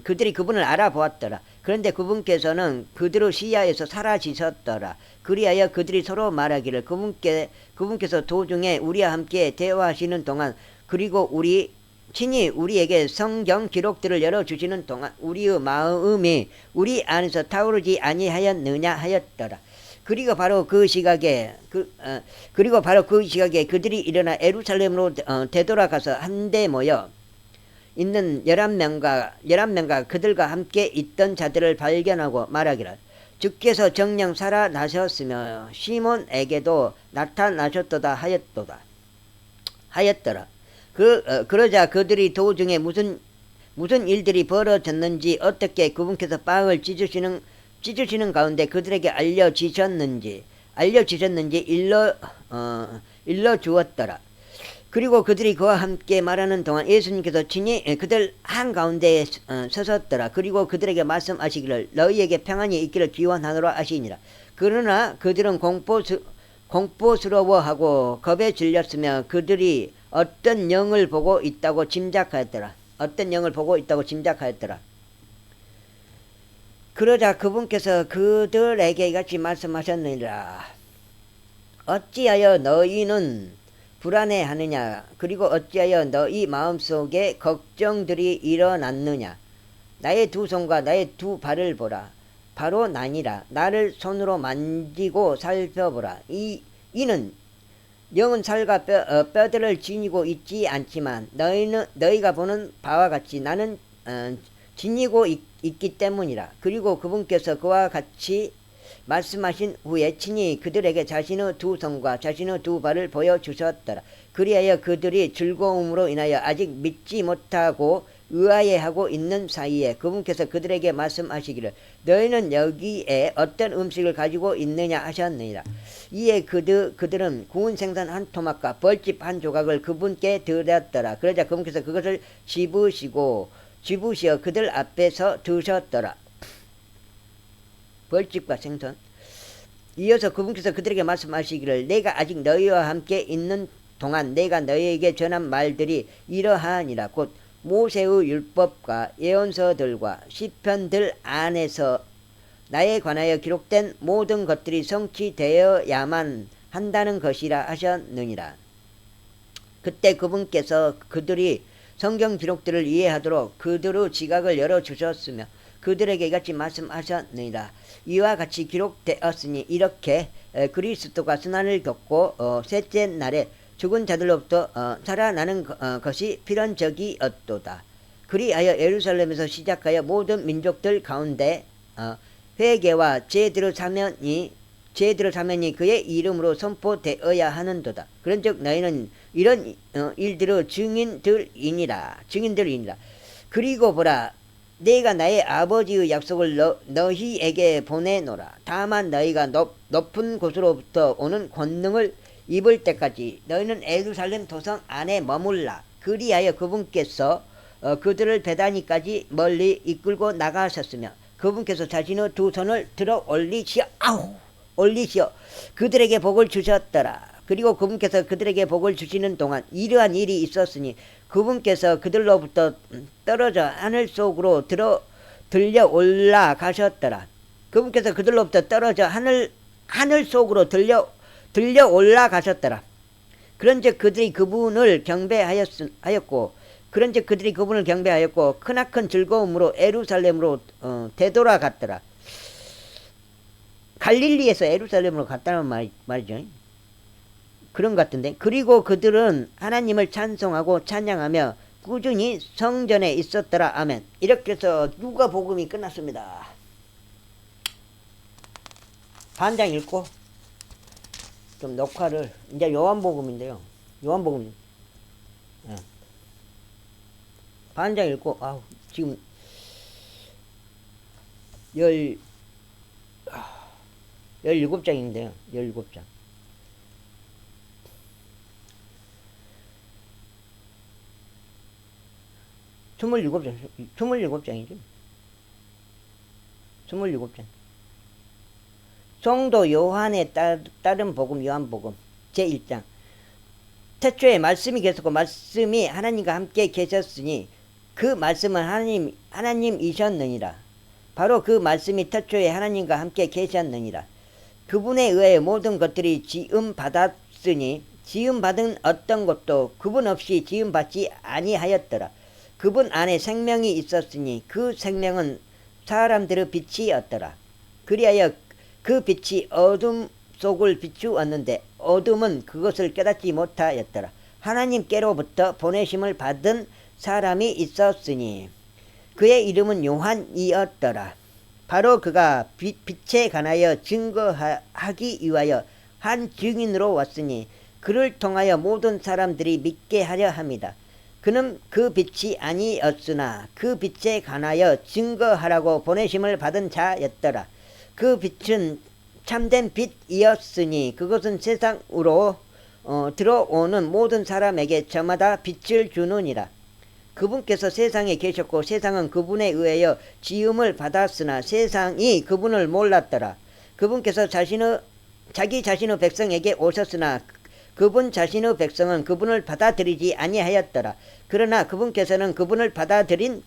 그들이 그분을 알아보았더라. 그런데 그분께서는 그들의 시야에서 사라지셨더라. 그리하여 그들이 서로 말하기를 그분께서 도중에 우리와 함께 대화하시는 동안 그리고 친히 우리에게 성경 기록들을 열어주시는 동안 우리의 마음이 우리 안에서 타오르지 아니하였느냐 하였더라. 그리고 바로 그 시각에 그들이 일어나 예루살렘으로 되돌아가서 한데 모여 있는 11명과 그들과 함께 있던 자들을 발견하고 말하기를 주께서 정녕 살아나셨으며 시몬에게도 나타나셨도다 하였더라. 그러자 그들이 도중에 무슨 일들이 벌어졌는지 어떻게 그분께서 빵을 찢으시는 가운데 그들에게 알려지셨는지 일러 주었더라. 그리고 그들이 그와 함께 말하는 동안 예수님께서 친히 그들 한가운데에 서섰더라. 그리고 그들에게 말씀하시기를 너희에게 평안이 있기를 기원하노라 하시니라. 그러나 그들은 공포스러워하고 겁에 질렸으며 그들이 어떤 영을 보고 있다고 짐작하였더라. 어떤 영을 보고 있다고 짐작하였더라. 그러자 그분께서 그들에게 이같이 말씀하셨느니라. 어찌하여 너희는 불안해하느냐. 그리고 어찌하여 너희 마음속에 걱정들이 일어났느냐. 나의 두 손과 나의 두 발을 보라. 바로 나니라. 나를 손으로 만지고 살펴보라. 이는 영은 살과 뼈들을 지니고 있지 않지만 너희가 보는 바와 같이 나는 지니고 있기 때문이라. 그리고 그분께서 그와 같이 말씀하신 후에 친히 그들에게 자신의 두 손과 자신의 두 발을 보여주셨더라. 그리하여 그들이 즐거움으로 인하여 아직 믿지 못하고 의아해하고 있는 사이에 그분께서 그들에게 말씀하시기를 너희는 여기에 어떤 음식을 가지고 있느냐 하셨느니라. 이에 그들은 구운 생선 한 토막과 벌집 한 조각을 그분께 드렸더라. 그러자 그분께서 그것을 집으시어 그들 앞에서 드셨더라. 벌집과 생선. 이어서 그분께서 그들에게 말씀하시기를 내가 아직 너희와 함께 있는 동안 내가 너희에게 전한 말들이 이러하니라. 곧 모세의 율법과 예언서들과 시편들 안에서 나에 관하여 기록된 모든 것들이 성취되어야만 한다는 것이라 하셨느니라. 그때 그분께서 그들이 성경 기록들을 이해하도록 그들의 지각을 열어주셨으며 그들에게 이같이 말씀하셨느니라. 이와 같이 기록되었으니 이렇게 그리스도가 순환을 겪고 셋째 날에 죽은 자들로부터 살아나는 것이 필연적이었도다. 그리하여 예루살렘에서 시작하여 모든 민족들 가운데 회개와 제대로 사면이 그의 이름으로 선포되어야 하는도다. 그런즉 너희는 이런 일들의 증인들이니라. 그리고 보라, 내가 나의 아버지의 약속을 너희에게 보내노라. 다만 너희가 높은 곳으로부터 오는 권능을 입을 때까지 너희는 예루살렘 도성 안에 머물라. 그리하여 그분께서 그들을 베다니까지 멀리 이끌고 나가셨으며 그분께서 자신의 두 손을 들어 올리시어 그들에게 복을 주셨더라. 그리고 그분께서 그들에게 복을 주시는 동안 이러한 일이 있었으니 그분께서 그들로부터 떨어져 하늘 속으로 들려 올라가셨더라. 그분께서 그들로부터 떨어져 하늘 속으로 들려 올라가셨더라. 그런즉 그들이 그분을 경배하였고 크나큰 즐거움으로 예루살렘으로 되돌아갔더라. 갈릴리에서 예루살렘으로 갔다는 말이죠. 그런 것 같은데. 그리고 그들은 하나님을 찬송하고 찬양하며 꾸준히 성전에 있었더라. 아멘. 이렇게 해서 누가복음이 끝났습니다. 반장 읽고 좀 녹화를 이제 요한복음인데요. 요한복음 반장 읽고 지금 17장인데요. 17장. 스물일곱 장이죠. 27장. 성도 요한에 따른 복음, 요한복음 제1장. 태초에 말씀이 계셨고 말씀이 하나님과 함께 계셨으니 그 말씀은 하나님이셨느니라. 바로 그 말씀이 태초에 하나님과 함께 계셨느니라. 그분에 의해 모든 것들이 지음받았으니 지음받은 어떤 것도 그분 없이 지음받지 아니하였더라. 그분 안에 생명이 있었으니 그 생명은 사람들의 빛이었더라. 그리하여 그 빛이 어둠 속을 비추었는데 어둠은 그것을 깨닫지 못하였더라. 하나님께로부터 보내심을 받은 사람이 있었으니 그의 이름은 요한이었더라. 바로 그가 빛에 관하여 증거하기 위하여 한 증인으로 왔으니 그를 통하여 모든 사람들이 믿게 하려 함이다. 그는 그 빛이 아니었으나 그 빛에 관하여 증거하라고 보내심을 받은 자였더라. 그 빛은 참된 빛이었으니 그것은 세상으로 들어오는 모든 사람에게 저마다 빛을 주느니라. 그분께서 세상에 계셨고 세상은 그분에 의하여 지음을 받았으나 세상이 그분을 몰랐더라. 그분께서 자기 자신의 백성에게 오셨으나 그분 자신의 백성은 그분을 받아들이지 아니하였더라. 그러나 그분께서는 그분을 받아들인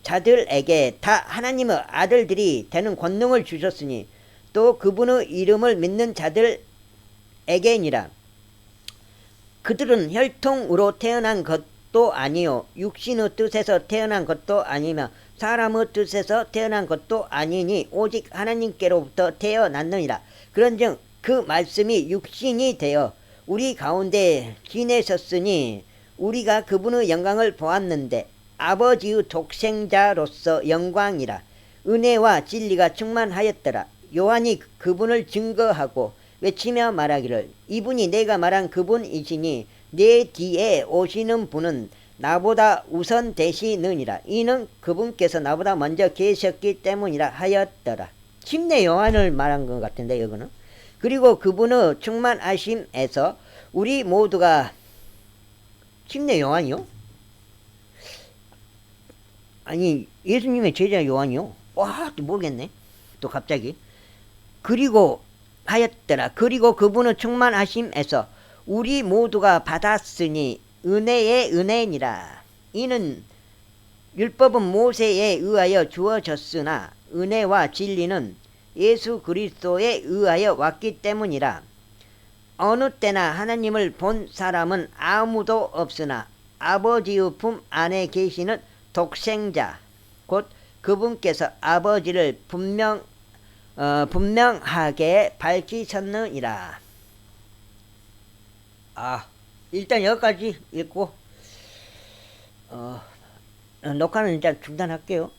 자들에게 다 하나님의 아들들이 되는 권능을 주셨으니 또 그분의 이름을 믿는 자들에게니라. 그들은 혈통으로 태어난 것도 아니요 육신의 뜻에서 태어난 것도 아니며 사람의 뜻에서 태어난 것도 아니니 오직 하나님께로부터 태어났느니라. 그런즉 그 말씀이 육신이 되어 우리 가운데 지내셨으니 우리가 그분의 영광을 보았는데 아버지의 독생자로서 영광이라. 은혜와 진리가 충만하였더라. 요한이 그분을 증거하고 외치며 말하기를 이분이 내가 말한 그분이시니 내 뒤에 오시는 분은 나보다 우선 되시느니라. 이는 그분께서 나보다 먼저 계셨기 때문이라 하였더라. 침례 요한을 말한 것 같은데 이거는. 그리고 그분의 충만하심에서 우리 모두가 침례 요한이요? 아니 예수님의 제자 요한이요? 와, 또 모르겠네. 또 갑자기. 그리고 하였더라. 그리고 그분의 충만하심에서 우리 모두가 받았으니 은혜의 은혜니라. 이는 율법은 모세에 의하여 주어졌으나 은혜와 진리는 예수 그리스도에 의하여 왔기 때문이라. 어느 때나 하나님을 본 사람은 아무도 없으나 아버지의 품 안에 계시는 독생자 곧 그분께서 아버지를 분명하게 밝히셨느니라. 일단 여기까지 읽고 녹화는 일단 중단할게요.